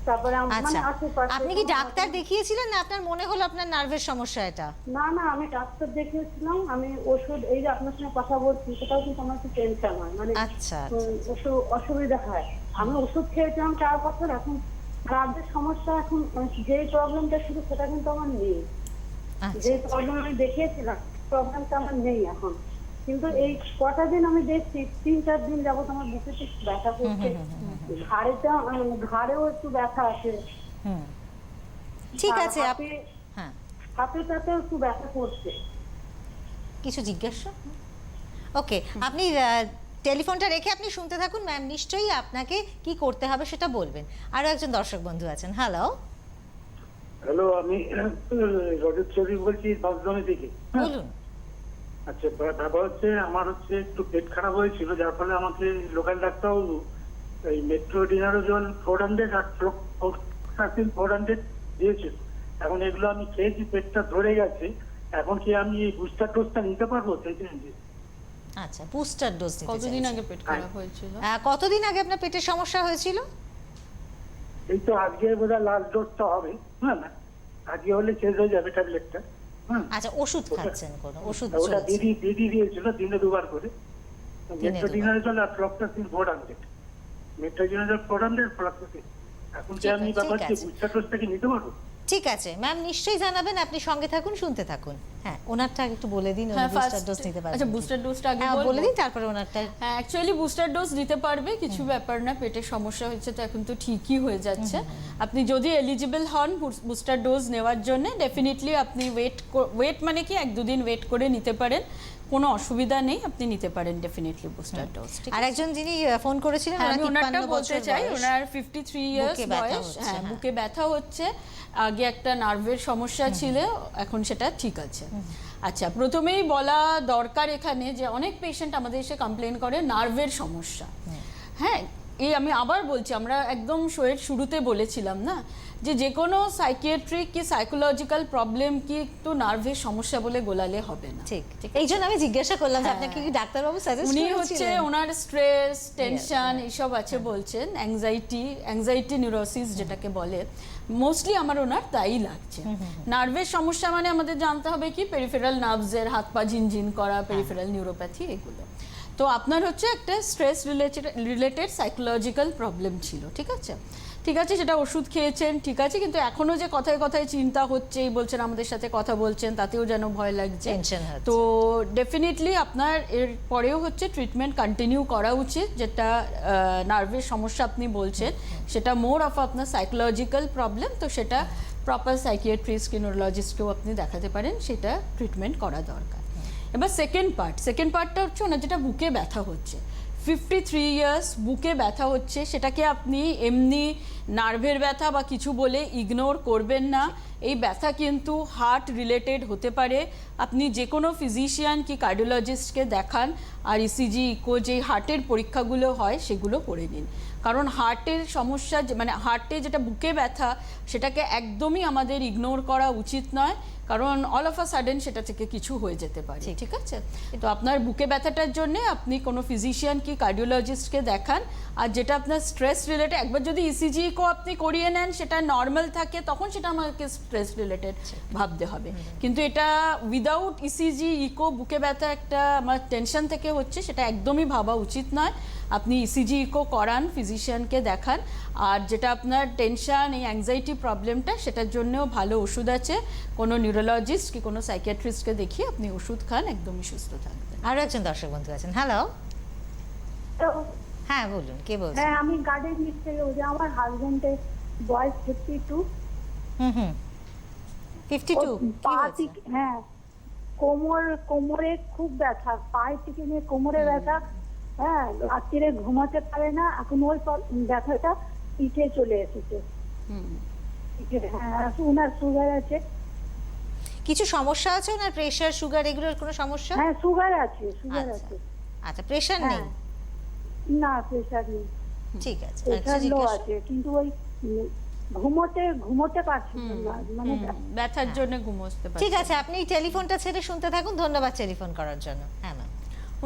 তারপরে মানে আচ্ছা, আশেপাশে। আপনি কি ডাক্তার দেখিয়েছিলেন, না আপনার মনে হলো আপনার নার্ভের সমস্যা এটা? না না, আমি ডাক্তার দেখিয়েছিলাম, আমি ওষুধ, এই যে আপনার সঙ্গে কথা বলছি সেটাও কিন্তু আমার একটু টেনশন হয়, মানে আচ্ছা, অসুবিধা হয়। আমি ওষুধ খেয়েছিলাম 4 বছর, এখন নার্ভের সমস্যা, এখন যে প্রবলেমটা ছিল সেটা কিন্তু আমার নেই, যে আচ্ছা, প্রবলেম আমি দেখিয়েছিলাম প্রবলেমটা আমার নেই এখন, কিন্তু এই কটা দিন আমি দেখছি 3-4 দিন যাবত আমার বুকে একটু ব্যথা করছে, ঘাড়েও একটু ব্যথা আছে, হুম, ঠিক আছে। হাতে- হ্যাঁ, হাতেটাতেও একটু ব্যথা করছে। কিছু জিজ্ঞাসা? ওকে, আপনি টেলিফোনটা রেখে আপনি শুনতে থাকুন, ম্যাম নিশ্চয়ই আপনাকে কি করতে হবে সেটা বলবেন। আরো একজন দর্শক বন্ধু আছেন। হ্যালো, হ্যালো, আমি রজত চৌধুরী বলছি দশজনে থেকে। বলুন। আচ্ছা, ব্যাপার হচ্ছে আমার হচ্ছে একটু পেট খারাপ হয়েছিল, যার ফলে আমাকে লোকাল ডাক্তারবাবু এই মেট্রোডিনারোজল 400 আর ফ্লোক্সাসিন 400 দিয়েছে। এখন এগুলো আমি খেয়েছি, পেটটা ধরে গেছে, এখন কি আমি এই বুস্টার ডোজটা নিতে পারবো? সেই জন্য আচ্ছা, বুস্টার ডোজ নিতে কতদিন চাইছেন। আগে পেট খারাপ হয়েছিল? কতদিন আগে আপনার পেটের সমস্যা হয়েছিল? এই তো আজকে বোধহয় লাস্ট ডোজটা হবে, হ্যাঁ না, আজকে হলে শেষ হয়ে যাবে ট্যাবলেটটা। আচ্ছা, ওষুধ খাচ্ছেন? কোন ওষুধ ওটা চলছে? দিদি দিয়েছিল দিনে 2 বার করে, মেট্রোডিনারোজল আর ফ্লোক্সাসিন 400, মেট্রোডিনারোজল 400 ফ্লোক্সাসিন। এখন কি ঠিক আমি আছে, ব্যাপারটা ঠিক আছে। বুস্টার ডোজটা কি নিতে পারবো? ঠিক আছে ম্যাম, নিশ্চয়ই জানাবেন, আপনি সঙ্গে থাকুন, শুনতে থাকুন। হ্যাঁ, ওনারটা একটু বলে দিন, হ্যাঁ, বুস্টার first- ডোজ নিতে পারবেন? আচ্ছা, বুস্টার ডোজটা আগে হ্যাঁ, বলে বলবো? দিন, তারপরে ওনারটা। হ্যাঁ, অ্যাকচুয়ালি বুস্টার ডোজ দিতে পারবে, কিছু ব্যাপার না, পেটের সমস্যা হয়েছে তো এখন তো ঠিকই হয়ে যাচ্ছে। আপনি যদি এলিজিবল হন বুস্টার ডোজ নেওয়ার জন্য, ডেফিনেটলি আপনি ওয়েট মানে কি 1-2 দিন ওয়েট করে নিতে পারেন, কোনো অসুবিধা নেই, আপনি নিতে পারেন ডেফিনেটলি বুস্টার ডোজ। আর একজন যিনি ফোন করেছিলেন, হ্যাঁ, ওনার আমি ওনারটা 53 বলতে বছর চাই, বয়স। ওনার 53 ইয়ার্স বুকে ব্যথা বয়স। হচ্ছে, হ্যাঁ, হ্যাঁ। বুকে ব্যথা হচ্ছে, আগে একটা নার্ভের সমস্যা ছিল, এখন সেটা ঠিক আছে। আচ্ছা, প্রথমেই বলা দরকার এখানে যে অনেক পেশেন্ট আমাদের এসে কমপ্লেন করে নার্ভের সমস্যা। হ্যাঁ, এই আমি আবার বলছি, আমরা একদম শোয়ের শুরুতে বলেছিলাম না যে কোনো সাইকিয়াট্রিক কি সাইকোলজিক্যাল প্রবলেম কি একটু নার্ভের সমস্যা বলে গোলালে হবে না। ঠিক, এই জন্য আমি জিজ্ঞাসা করলাম যে আপনাকে কি ডাক্তারবাবু সাজেস্ট উনি করেছিলেন? হচ্ছে ওনার স্ট্রেস, টেনশন এইসব আছে বলছেন, অ্যাংজাইটি নিউরোসিস যেটাকে বলে, মোস্টলি আমার ওনার তাই লাগছে। নার্ভের সমস্যা মানে আমাদের জানতে হবে কি পেরিফেরাল নার্ভসের হাত পা ঝিনঝিন করা, পেরিফেরাল নিউরোপ্যাথি, এগুলো। তো আপনার হচ্ছে একটা স্ট্রেস রিলেটেড সাইকোলজিক্যাল প্রবলেম ছিল, ঠিক আছে, ঠিক আছে, সেটা ওষুধ খেয়েছেন, ঠিক আছে, কিন্তু এখনো যে কথায় কথায় চিন্তা হচ্ছে, বলছেন আমাদের সাথে কথা বলছেন, তাতেও যেন ভয় লাগছে, টেনশন হচ্ছে। তো ডেফিনেটলি আপনার এর পরেও হচ্ছে ট্রিটমেন্ট কন্টিনিউ করা উচিত। যেটা নার্ভের সমস্যা আপনি বলছেন, সেটা মোর অফ আপনার সাইকোলজিক্যাল প্রবলেম, তো সেটা প্রপার সাইকিয়াট্রিস্ট কি নিউরোলজিস্টকেও আপনি দেখাতে পারেন, সেটা ট্রিটমেন্ট করা দরকার। এবার সেকেন্ড পার্টটা হচ্ছে ওনার যেটা বুকে ব্যথা হচ্ছে, 53 ইয়ার্স বুকে ব্যথা হচ্ছে, সেটাকে আপনি এমনি নার্ভের ব্যথা বা কিছু বলে ইগনোর করবেন না। এই ব্যথা কিন্তু হার্ট রিলেটেড হতে পারে, আপনি যে কোনো ফিজিশিয়ান কি কার্ডিওলজিস্টকে দেখান, আর ইসিজি, ইকো, যে হার্টের পরীক্ষাগুলো হয় সেগুলো করে নিন, কারণ হার্টের সমস্যা মানে হার্টে যেটা বুকে ব্যথা, সেটাকে একদমই আমাদের ইগনোর করা উচিত নয়, কারণ অল অফ আ সাডেন সেটা থেকে কিছু হয়ে যেতে পারে, ঠিক আছে। তো আপনার বুকে ব্যথাটার জন্য আপনি কোনো ফিজিশিয়ান কি কার্ডিওলজিস্টকে দেখান, আর যেটা আপনার স্ট্রেস রিলেটেড, একবার যদি ইসিজি ইকো আপনি করিয়ে নেন, সেটা নর্মাল থাকে, তখন সেটা আমাকে স্ট্রেস রিলেটেড ভাবতে হবে, কিন্তু এটা উইদাউট ইসিজি ইকো বুকে ব্যথা একটা আমার টেনশন থেকে হচ্ছে, সেটা একদমই ভাবা উচিত নয়। আপনি ইসিজি ইকো করান, ফিজিশিয়ানকে দেখান, আর যেটা আপনার টেনশন, এই অ্যাংজাইটি প্রবলেমটা, সেটার জন্যও ভালো ওষুধ আছে, কোনো নিউরোলজিস্ট কি কোনো সাইকিয়াট্রিস্টকে দেখিয়ে আপনি ওষুধ খান, একদমই সুস্থ থাকবেন। আরো একজন দর্শক বন্ধু আছেন। হ্যালো, তো হ্যাঁ বলুন, কে বলছেন? হ্যাঁ, আমি গার্ডেন থেকে, ওই যে আমার হাজবেন্ডের বয়স 52। হুম 52 পা থেকে, হ্যাঁ, কোমরে খুব ব্যথা, পায়ে থেকে নিয়ে কোমরে ব্যথা। হ্যাঁ, রাত্রিরে ঘুমাতে পারে না, এখন ওই ব্যথাটা পিঠে চলে এসেছে। পিঠে, হ্যাঁ, ওনার সুগার আছে। কিছু সমস্যা আছে ওনার, প্রেশার, সুগার, এগুলোর কোনো সমস্যা? হ্যাঁ, সুগার আছে, সুগার আচ্ছা। আছে। আচ্ছা, প্রেশার নেই? হ্যাঁ। না, প্রেশার নেই, ঠিক আছে, প্রেশার লো আছে, কিন্তু ওই ঘুমোতে পারছি না, মানে ব্যথার জন্য ঘুমোতে পারে। ঠিক আছে, আপনি টেলিফোনটা ছেড়ে শুনতে থাকুন। ধন্যবাদ টেলিফোন করার জন্য। হ্যাঁ ম্যাম।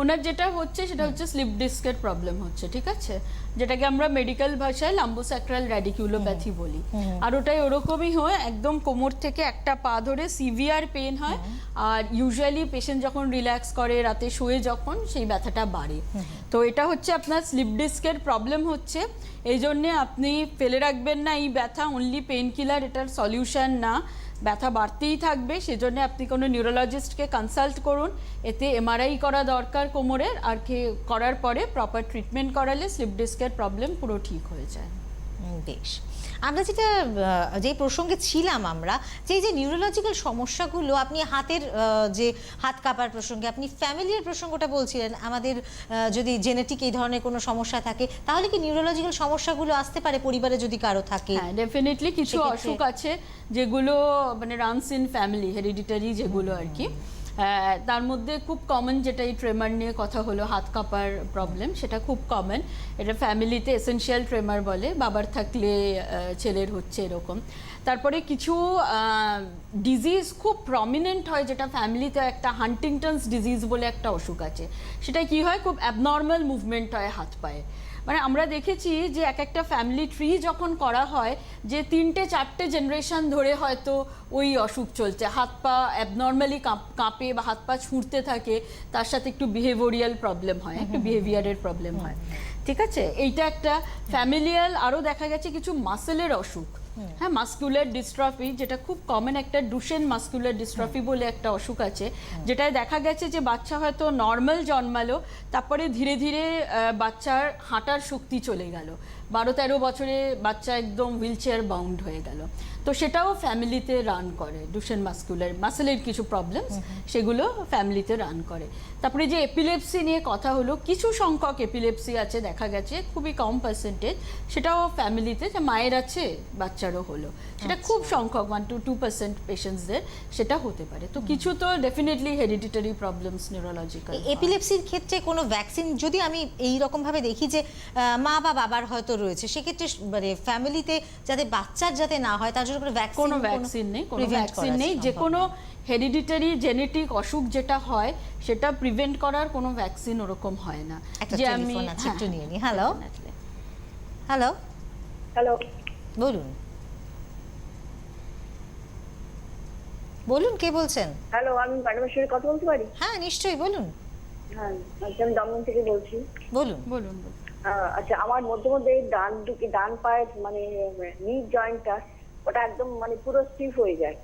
ওনার যেটা হচ্ছে সেটা হচ্ছে স্লিপ ডিস্কের প্রবলেম হচ্ছে, ঠিক আছে, যেটাকে আমরা মেডিকেল ভাষায় লাম্বোস্যাক্রাল র্যাডিকুলোপ্যাথি বলি। আর ওটাই ওরকমই হয়, একদম কোমর থেকে একটা পা ধরে সিভিয়ার পেন হয়। আর ইউজুয়ালি পেশেন্ট যখন রিল্যাক্স করে, রাতে শুয়ে যখন, সেই ব্যথাটা বাড়ে। তো এটা হচ্ছে আপনার স্লিপ ডিস্কের প্রবলেম হচ্ছে। এই জন্যে আপনি ফেলে রাখবেন না এই ব্যথা, অনলি পেন কিলার এটার সলিউশন না, ব্যথা বাড়তেই থাকবে। সেজন্য আপনি কোনো নিউরোলজিস্টকে কনসাল্ট করুন, এতে এমআরআই করা দরকার কোমরের, আর করার পরে প্রপার ট্রিটমেন্ট করালে স্লিপ ডিস্কের প্রবলেম পুরো ঠিক হয়ে যায়। বেশ, আমরা যে প্রসঙ্গে ছিলাম, আমরা যে নিউরোলজিক্যাল সমস্যাগুলো, আপনি হাতের যে হাত কাঁপার প্রসঙ্গে আপনি ফ্যামিলির প্রসঙ্গটা বলছিলেন, আমাদের যদি জেনেটিক এই ধরনের কোনো সমস্যা থাকে, তাহলে কি নিউরোলজিক্যাল সমস্যাগুলো আসতে পারে পরিবারে যদি কারো থাকে? হ্যাঁ, ডেফিনেটলি কিছু অসুখ আছে যেগুলো মানে রানস ইন ফ্যামিলি, হেরিডিটারি যেগুলো আর কি। তার মধ্যে খুব কমন যেটা এই ট্রেমার নিয়ে কথা হলো, হাত কাঁপার প্রবলেম, সেটা খুব কমন। এটা ফ্যামিলিতে এসেনশিয়াল ট্রেমার বলে, বাবার থাকলে ছেলের হচ্ছে এরকম। তারপরে কিছু ডিজিজ খুব প্রমিনেন্ট হয় যেটা ফ্যামিলিতে, একটা হান্টিংটনস ডিজিজ বলে একটা অসুখ আছে। সেটা কি হয়, খুব অ্যাবনর্মাল মুভমেন্ট হয় হাত পায়ে। মানে আমরা দেখেছি যে একটা ফ্যামিলি ট্রি যখন করা হয়, যে 3-4টে জেনারেশন ধরে হয়তো ওই অসুখ চলছে, হাত পা অ্যাবনর্মালি কাঁপে বা হাত পা ছুঁড়তে থাকে, তার সাথে একটু বিহেভিয়ারাল প্রবলেম হয়, একটু বিহেভিয়ারের প্রবলেম হয়, ঠিক আছে। এইটা একটা ফ্যামিলিয়াল। আরও দেখা গেছে কিছু মাসেলের অসুখ, হ্যাঁ, মাস্কুলার ডিস্ট্রফি, যেটা খুব কমন, একটা ডুশেন মাস্কুলার ডিস্ট্রফি বলে একটা অসুখ আছে, যেটায় দেখা গেছে যে বাচ্চা হয়তো নর্মাল জন্মালো, তারপরে ধীরে ধীরে বাচ্চার হাঁটার শক্তি চলে গেল, 12-13 বছরে বাচ্চা একদম হুইল চেয়ার বাউন্ড হয়ে গেল। তো সেটাও ফ্যামিলিতে রান করে, ডুশেন মাসেলের কিছু প্রবলেমস, সেগুলো ফ্যামিলিতে রান করে। তারপরে যে এপিলেপসি নিয়ে কথা হলো, কিছু সংখ্যক এপিলেপসি আছে দেখা গেছে, খুবই কম পার্সেন্টেজ, সেটাও ফ্যামিলিতে, যে মায়ের আছে বাচ্চারও হলো, সেটা খুব সংখ্যক 1-2% পেশেন্টসদের সেটা হতে পারে। তো কিছু তো ডেফিনেটলি হেরিডিটারি প্রবলেমস নিউরোলজিক্যাল। এপিলেপসির ক্ষেত্রে কোনো ভ্যাকসিন, যদি আমি এই রকম ভাবে দেখি যে মা বা বাবার হয়তো রয়েছে, সেক্ষেত্রে মানে ফ্যামিলিতে যাতে বাচ্চার যাতে না হয় তার জন্য কোনো ভ্যাকসিন নেই, কোনো ভ্যাকসিন নেই। যে কোনো হেরিডিটারি জেনেটিক অসুখ যেটা হয়, সেটা প্রিভেন্ট করার কোনো ভ্যাকসিন ওরকম হয় না। যে আমি একটু নিয়ে নিই। হ্যালো হ্যালো হ্যালো, বলুন বলুন, কে বলছেন? হ্যালো, আমি ম্যাডামের সঙ্গে কথা বলতে পারি? হ্যাঁ, নিশ্চয়ই, বলুন। হ্যাঁ, আচ্ছা, আমি দমদম থেকে বলছি। বলুন বলুন। আচ্ছা, আমার মধ্যে মধ্যে ডান পায়ের মানে নি জয়েন্টটা, ওটা একদম মানে পুরো স্টিফ হয়ে যায়।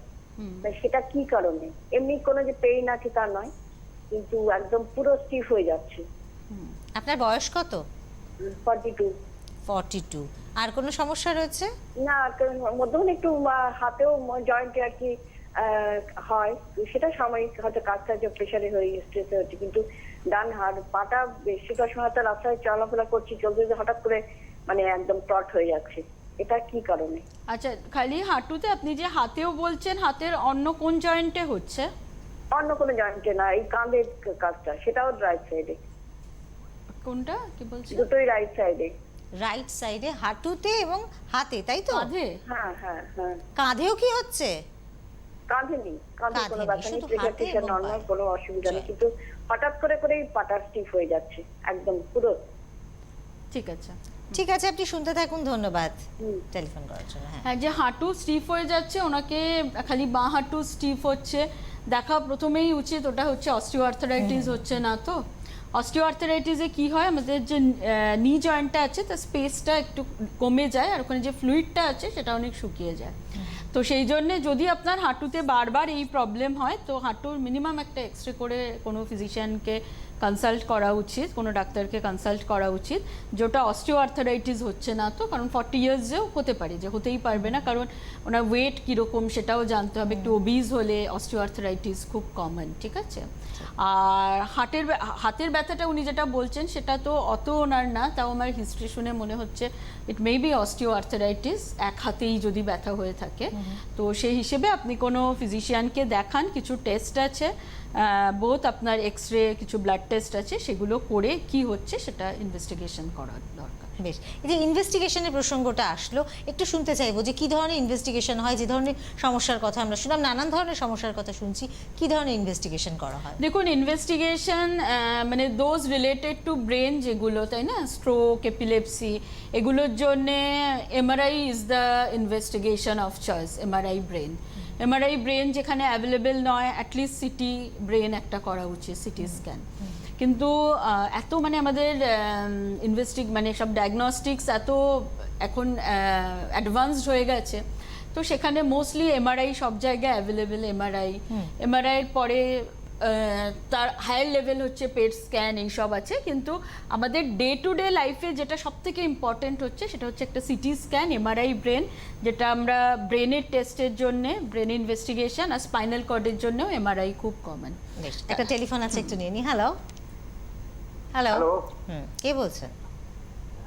সেটা কি কারণে? এমনি কোনো যে পেইন আছে তা নয়, কিন্তু একদম পুরো স্টিফ হয়ে যাচ্ছে। আপনার বয়স কত? 42। আর কোনো সমস্যা রয়েছে? না, মধ্যে মধ্যে একটু হাতেও জয়েন্টে আর কি হয়, সেটা সাময়িক হয়তো কাজটা প্রেশারে হয়ে স্ট্রেসে হচ্ছে, কিন্তু ডান হাত পাটা বেশিরভাগ সময় তো রাস্তায় চলাফেরা করছি, চলতে হঠাৎ করে মানে একদম টট হয়ে যাচ্ছে। এটা কি কারণে? আচ্ছা, খালি হাঁটুতে? আপনি যে হাতেও বলছেন, হাতের অন্য কোন জয়েন্টে হচ্ছে? অন্য কোনো জয়েন্টে না, এই কাঁধের কাজটা, সেটাও রাইট সাইডে। কোনটা কি বলছেন? দুটোই রাইট সাইডে। রাইট সাইডে, হাঁটুতে এবং হাতে, তাই তো? কাঁধে? হ্যাঁ হ্যাঁ হ্যাঁ। কাঁধেও কি হচ্ছে? কাঁধে নেই, কাঁধে কোনো কাঁধে নেই, ব্যথা নেই, শুধু প্রেশার হাতে টেশার এবং নর্মাল, পায়ে। কোনো অসুবিধা নেই, কিন্তু হঠাৎ করে করেই পাটা স্টিফ হয়ে যাচ্ছে একদম পুরো। ঠিক আছে, ঠিক আছে, আপনি শুনতে থাকুন। ধন্যবাদ টেলিফোন করার জন্য। হ্যাঁ, যে হাঁটু স্টিফ হয়ে যাচ্ছে, ওনাকে খালি বাঁ হাঁটু স্টিফ হচ্ছে, দেখা প্রথমেই উচিত ওটা হচ্ছে অস্টিওআর্থারাইটিস হচ্ছে না তো। অস্টিওআর্থারাইটিসে কি হয়, আমাদের যে নি জয়েন্টটা আছে তার স্পেসটা একটু কমে যায়, আর ওখানে যে ফ্লুইডটা আছে সেটা অনেক শুকিয়ে যায়। তো সেই জন্য যদি আপনার হাঁটুতে বারবার এই প্রবলেম হয় তো হাঁটুর মিনিমাম একটা এক্সরে করে কোনো ফিজিশিয়ানকে কনসাল্ট করা উচিত, কোনো ডাক্তারকে কনসাল্ট করা উচিত, যেটা অস্টিও আর্থারাইটিস হচ্ছে না তো, কারণ 40 ইয়ার্সেও হতে পারে, যে হতেই পারবে না, কারণ ওনার ওয়েট কীরকম সেটাও জানতে হবে। একটু ওবিজ হলে অস্টিও আর্থারাইটিস খুব কমন, ঠিক আছে। আর হাতের ব্যথাটা উনি যেটা বলছেন সেটা তো অত ওনার না, তাও আমার হিস্ট্রি শুনে মনে হচ্ছে ইট মে বি অস্টিও আর্থারাইটিস, এক হাতেই যদি ব্যথা হয়ে থাকে। তো সেই হিসেবে আপনি কোনো ফিজিশিয়ানকে দেখান, কিছু টেস্ট আছে, বোথ আপনার এক্সরে, কিছু ব্লাড টেস্ট আছে, সেগুলো করে কি হচ্ছে সেটা ইনভেস্টিগেশন করার দরকার। বেশ, এই যে ইনভেস্টিগেশনের প্রসঙ্গটা আসলো, একটু শুনতে চাইবো যে কি ধরনের ইনভেস্টিগেশন হয়, যে ধরনের সমস্যার কথা আমরা শুনলাম, নানান ধরনের সমস্যার কথা শুনছি, কি ধরনের ইনভেস্টিগেশন করা হয়? দেখুন, ইনভেস্টিগেশন মানে দোজ রিলেটেড টু ব্রেন যেগুলো, তাই না, স্ট্রোক, এপিলেপসি, এগুলোর জন্যে MRI is the investigation of choice. MRI brain যেখানে অ্যাভেলেবেল নয়, অ্যাটলিস্ট সিটি ব্রেন একটা করা উচিত, সিটি স্ক্যান। কিন্তু এত মানে আমাদের মানে সব ডায়াগনস্টিক্স এত এখন অ্যাডভান্সড হয়ে গেছে, তো সেখানে মোস্টলি এমআরআই সব জায়গায় অ্যাভেলেবেল। এমআরআইয়ের পরে তার হায়ার লেভেল হচ্ছে পেট স্ক্যান, এইসব আছে। কিন্তু আমাদের ডে টু ডে লাইফে যেটা সব থেকে ইম্পর্টেন্ট হচ্ছে সেটা হচ্ছে একটা সিটি স্ক্যান, এমআরআই ব্রেন, যেটা আমরা ব্রেনের টেস্টের জন্যে, ব্রেন ইনভেস্টিগেশন, আর স্পাইনাল কর্ডের জন্যও এমআরআই খুব কমন। একটা টেলিফোন আছে, একটু নিয়ে নি। হ্যালো হ্যালো, কে বলছেন?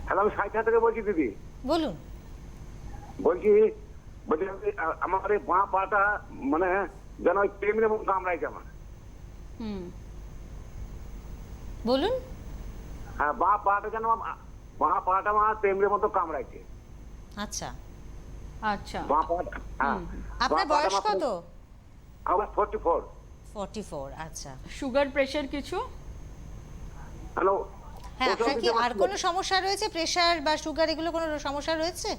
হ্যালো, আমি সাইথা থেকে বলছি দিদি। বলুন। বলছি আমার এই বাঁ পাটা মানে যেন ওই প্রেমের মতো কামড়াইছে আমার। বলুন। হ্যাঁ, বাঁ পাটা আমার প্রেমের মতো কামড়াইছে। আচ্ছা আচ্ছা, বাঁ পাটা। হ্যাঁ। আপনার বয়স কত? আমার 44। 44। আচ্ছা। সুগার, প্রেশার কিছু? হ্যালো, হ্যাঁ, আপনার কি আর কোনো সমস্যা রয়েছে? প্রেশার বা সুগার এগুলো কোনো সমস্যা রয়েছে?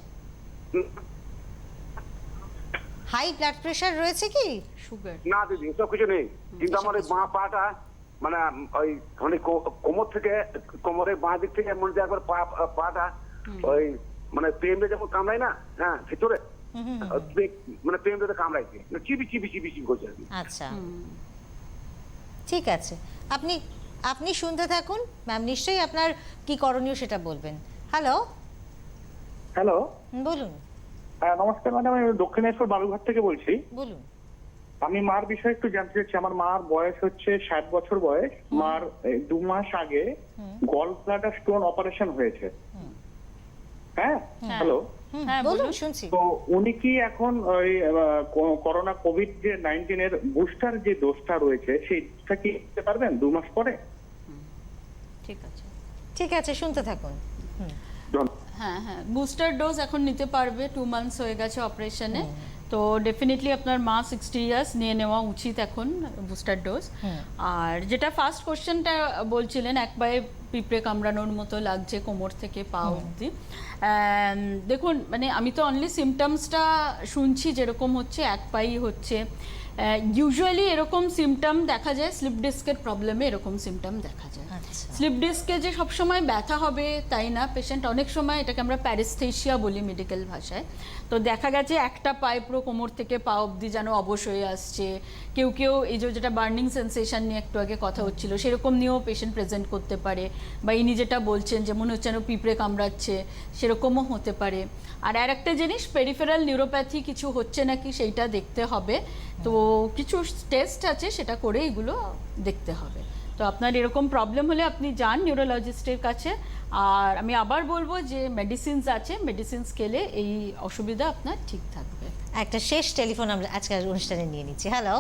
হাই ব্লাড প্রেশার রয়েছে কি? সুগার না দিদি, এসব কিছু নেই, কিন্তু আমার এই বাঁ পাটা মানে ওই মানে কোমর থেকে, কোমরের বাঁ দিক থেকে মনে হচ্ছে একবার পাটা ওই মানে প্রেমে যেমন কামড়ায় না, হ্যাঁ, ভিতরে মানে প্রেমে কামড়াইছে, চিবি চিবি চিবি চিবি করছে। আচ্ছা, ঠিক আছে, আপনি শুনতে থাকুন, ম্যাম নিশ্চয়ই আপনার কি করণীয় সেটা বলবেন। হ্যালো হ্যালো, বলুন। নমস্কার ম্যাডাম, আমি দক্ষিণেশ্বর বালুঘাট থেকে বলছি। বলুন। আমি মার বিষয়ে একটু জানতে চাচ্ছি। আমার মার বয়স হচ্ছে 60 বছর বয়স। মার 2 মাস আগে গল ব্লাডার স্টোন অপারেশন হয়েছে। হ্যাঁ, হ্যালো, বলুন, শুনছি। তো উনি কি এখন ওই করোনা কোভিড যে 19 এর বুস্টার যে ডোজটা রয়েছে সেইটা কি নিতে পারবেন 2 মাস পরে? ঠিক আছে, শুনতে থাকুন। হ্যাঁ, বুস্টার ডোজ এখন নিতে পারবে, 2 মান্থস হয়ে গেছে অপারেশনে, তো ডেফিনেটলি আপনার মা 60 ইয়ার্স নিয়ে নেওয়া উচিত এখন বুস্টার ডোজ। আর যেটা ফার্স্ট কোশ্চেনটা বলছিলেন, একবারে পিঁপড়ে কামড়ানোর মতো লাগছে কোমর থেকে পা অবধি, দেখুন মানে আমি তো অনলি সিমটমসটা শুনছি যেরকম হচ্ছে, এক পাই হচ্ছে। ইউজুয়ালি এরকম সিমটম দেখা যায় স্লিপ ডিস্কের প্রবলেমে, এরকম সিমটম দেখা যায়। স্লিপ ডিস্কে যে সবসময় ব্যথা হবে তাই না, পেশেন্ট অনেক সময় এটাকে আমরা প্যারেস্থেশিয়া বলি মেডিকেল ভাষায়। তো দেখা গেছে একটা পায়ে পুরো কোমর থেকে পা অবধি যেন অবশ হয়ে আসছে। কেউ এই যেটা বার্নিং সেন্সেশন নিয়ে একটু আগে কথা হচ্ছিল, সেরকম নিয়েও পেশেন্ট প্রেজেন্ট করতে পারে, বা ইনি যেটা বলছেন যে মনে হচ্ছে যেন পিঁপড়ে কামড়াচ্ছে, সেরকমও হতে পারে। আর একটা জিনিস, পেরিফেরাল নিউরোপ্যাথি কিছু হচ্ছে নাকি সেইটা দেখতে হবে, তো কিছু টেস্ট আছে সেটা করে এগুলো দেখতে হবে। তো আপনার এরকম প্রবলেম হলে আপনি যান নিউরোলজিস্টের কাছে। আর আমি আবার বলবো যে মেডিসিনস আছে, মেডিসিনস খেলে এই অসুবিধা আপনার ঠিক থাকবে। একটা শেষ টেলিফোন আমরা আজকের অনুষ্ঠানে নিয়ে নিচ্ছি। হ্যালো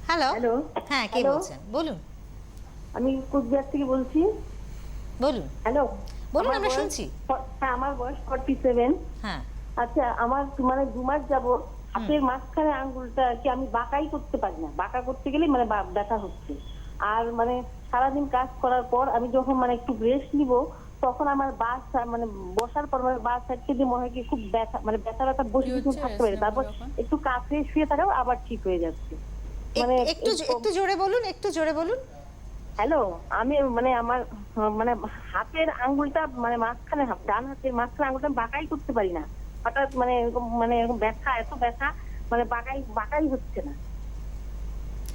হ্যালো, হ্যাঁ, কে বলছেন? বলুন। আমি কুচবিহার থেকে বলছি। বলুন। হ্যালো, বলুন, আমরা শুনছি। হ্যাঁ, আমার বয়স 47। হ্যাঁ। আচ্ছা, আমার মানে 2 মাস যাবত হাতের মাঝখানে আঙ্গুলটা কি আমি বাঁকাই করতে পারি না, বাঁকা করতে গেলে মানে ব্যথা হচ্ছে। আর মানে সারাদিন কাজ করার পর আমি যখন মানে একটু রেস্ট নিব, তখন আমার মানে বসার পর মানে বাস সাইডকে দিয়ে মনে হয় কি খুব ব্যথা, মানে ব্যথা বসে কিছু থাকতে পারে, তারপর একটু কাছে শুয়ে থাকাও আবার ঠিক হয়ে যাচ্ছে। মানে একটু জোরে বলুন, একটু জোরে বলুন। হ্যালো, আমি মানে আমার মানে হাতের আঙ্গুলটা মানে মাঝখানে, ডান হাতের মাঝখানে আঙ্গুলটা বাঁকাই করতে পারি না, হঠাৎ মানে এরকম ব্যথা, এত ব্যথা, মানে বাঁকাই হচ্ছে না।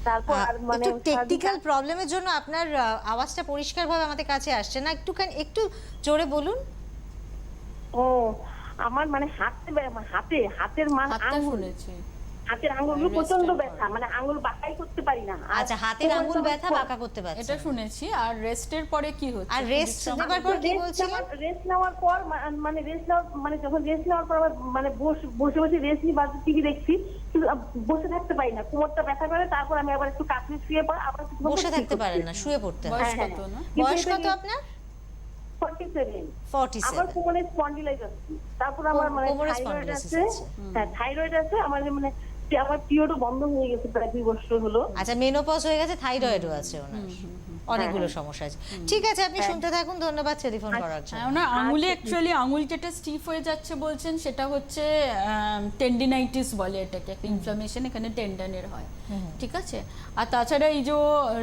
তারপর আর মানে একটু টেকনিক্যাল প্রবলেমের জন্য আপনার আওয়াজটা পরিষ্কারভাবে আমাদের কাছে আসছে না, একটু জোরে বলুন। ও আমার মানে হাতের হাতটা আঙুল, শুনেছি। হাতের আঙুলগুলো প্রচন্ড ব্যথা, মানে আঙুল বাঁকাই করতে পারি না। আচ্ছা, হাতের আঙ্গুল ব্যথা, বাঁকা করতে পারছে। এটা শুনেছি। আর রেস্টের পরে কি হচ্ছে? আর রেস্ট নেবার পর কি বলছিলেন? রেস্ট নেওয়ার পর মানে যখন রেস্ট নেওয়ার পর আবার মানে বসে রেস্ট নিই বা টিভি দেখছি, কিন্তু বসে থাকতে পারি না, কোমরটা ব্যথা করে। তারপর আমি আবার একটু কাঁপলে শুয়ে পড়ি, আবার বসে থাকতে পারেন না, শুয়ে পড়তে হয়। বয়স কত না? বয়স কত আপনার? 47। 47। আমার কোমরে স্পন্ডিলাইটিস, তারপর আমার মানে কোমরে থাইরয়েড spondylitis আছে। হ্যাঁ, থাইরয়েড আছে আমার, মানে আমার পিরিয়ডও বন্ধ হয়ে গেছে প্রায় 2 বছর হলো। আচ্ছা, মেনোপজ হয়ে গেছে, থাইরয়েডও আছে ওনার, অনেকগুলো সমস্যা আছে। ঠিক আছে, আপনি শুনতে থাকুন। ধন্যবাদ টেলিফোন করার জন্য। হ্যাঁ, ওনার আঙুলে অ্যাকচুয়ালি আঙুল যেটা স্টিফ হয়ে যাচ্ছে বলছেন, সেটা হচ্ছে টেন্ডিনাইটিস বলে এটাকে, একটা ইনফ্লামেশন এখানে টেন্ডনের হয়। ঠিক আছে। আর তাছাড়া এই যে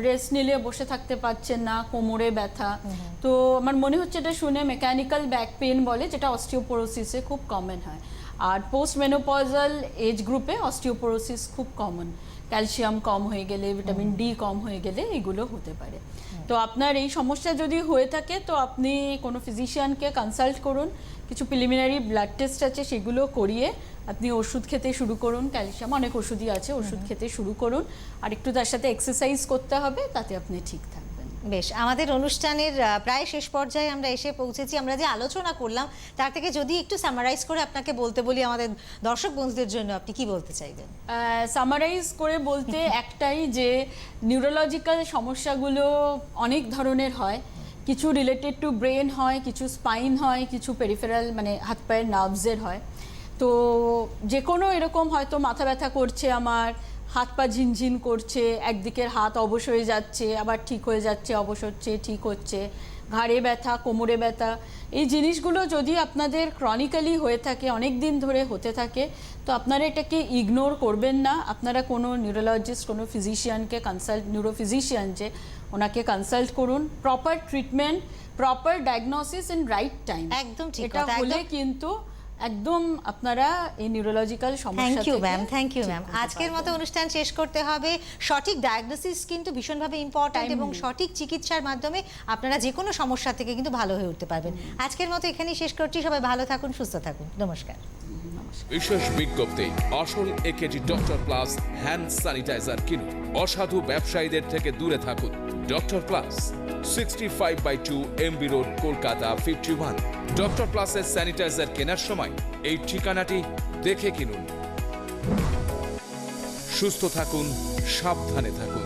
রেস্ট নিলে বসে থাকতে পারছেন না, কোমরে ব্যথা, তো আমার মনে হচ্ছে এটা শুনে মেকানিক্যাল ব্যাক পেন বলে, যেটা অস্টিওপোরোসিসে খুব কমন হয়। আর পোস্ট মেনোপজাল এজ গ্রুপে অস্টিওপোরোসিস খুব কমন। ক্যালসিয়াম কম হয়ে গেলে, ভিটামিন ডি কম হয়ে গেলে এগুলো হতে পারে। তো আপনার এই সমস্যা যদি হয়ে থাকে, তো আপনি কোনো ফিজিশিয়ানকে কনসাল্ট করুন। কিছু প্রিলিমিনারি ব্লাড টেস্ট আছে, সেগুলো করিয়ে আপনি ওষুধ খেতে শুরু করুন। ক্যালসিয়াম অনেক ওষুধই আছে, ওষুধ খেতে শুরু করুন। আর একটু তার সাথে এক্সারসাইজ করতে হবে, তাতে আপনি ঠিক থাকবেন। বেশ, আমাদের অনুষ্ঠানের প্রায় শেষ পর্যায়ে আমরা এসে পৌঁছেছি। আমরা যে আলোচনা করলাম তার থেকে যদি একটু সামারাইজ করে আপনাকে বলতে বলি আমাদের দর্শক বন্ধুদের জন্য, আপনি কি বলতে চাইবেন? সামারাইজ করে বলতে একটাই, যে নিউরোলজিক্যাল সমস্যাগুলো অনেক ধরনের হয়। কিছু রিলেটেড টু ব্রেন হয়, কিছু স্পাইন হয়, কিছু পেরিফেরাল মানে হাত পায়ের নার্ভসের হয়। তো যে কোনো এরকম হয়তো মাথা ব্যথা করছে আমার, হাত পা ঝিনঝিন করছে, একদিকের হাত অবশ হয়ে যাচ্ছে, আবার ঠিক হয়ে যাচ্ছে, অবশ হচ্ছে, ঠিক হচ্ছে, ঘাড়ে ব্যথা, কোমরে ব্যথা, এই জিনিসগুলো যদি আপনাদের ক্রনিক্যালি হয়ে থাকে, অনেক দিন ধরে হতে থাকে, তো আপনারা এটাকে ইগনোর করবেন না। আপনারা কোনো নিউরোলজিস্ট, কোনো ফিজিশিয়ানকে কনসাল্ট, নিউরোফিজিশিয়ান যে, ওনাকে কনসাল্ট করুন। Proper treatment, proper diagnosis in right time, একদম ঠিক এটা কথা, হলে একদম। কিন্তু একদম আপনারা এই নিউরোলজিক্যাল সমস্যা থ্যাংক ইউ থেকে ম্যাম, থ্যাংক ইউ ঠিক ম্যাম। হতে আজকের মতো পারবেন। অনুষ্ঠান শেষ করতে হবে। সঠিক ডায়াগনোসিস কিন্তু ভীষণভাবে ইম্পর্ট্যান্ট, এবং সঠিক চিকিৎসার মাধ্যমে আপনারা যে কোনো সমস্যা থেকে কিন্তু ভালো হয়ে উঠতে পারবেন। আজকের মতো এখানেই শেষ করছি। সবাই ভালো থাকুন, সুস্থ থাকুন, নমস্কার। বিশেষ বিজ্ঞপ্তি, আসল AKG doctor plus hand sanitiser কিনুন। অসাধু ব্যবসায়ীদের থেকে দূরে থাকুন। Doctor plus, 65/2 MB road, Kolkata 51। Doctor প্লাসের স্যানিটাইজার কেনার সময় এই ঠিকানাটি দেখে কিনুন। সুস্থ থাকুন, সাবধানে থাকুন।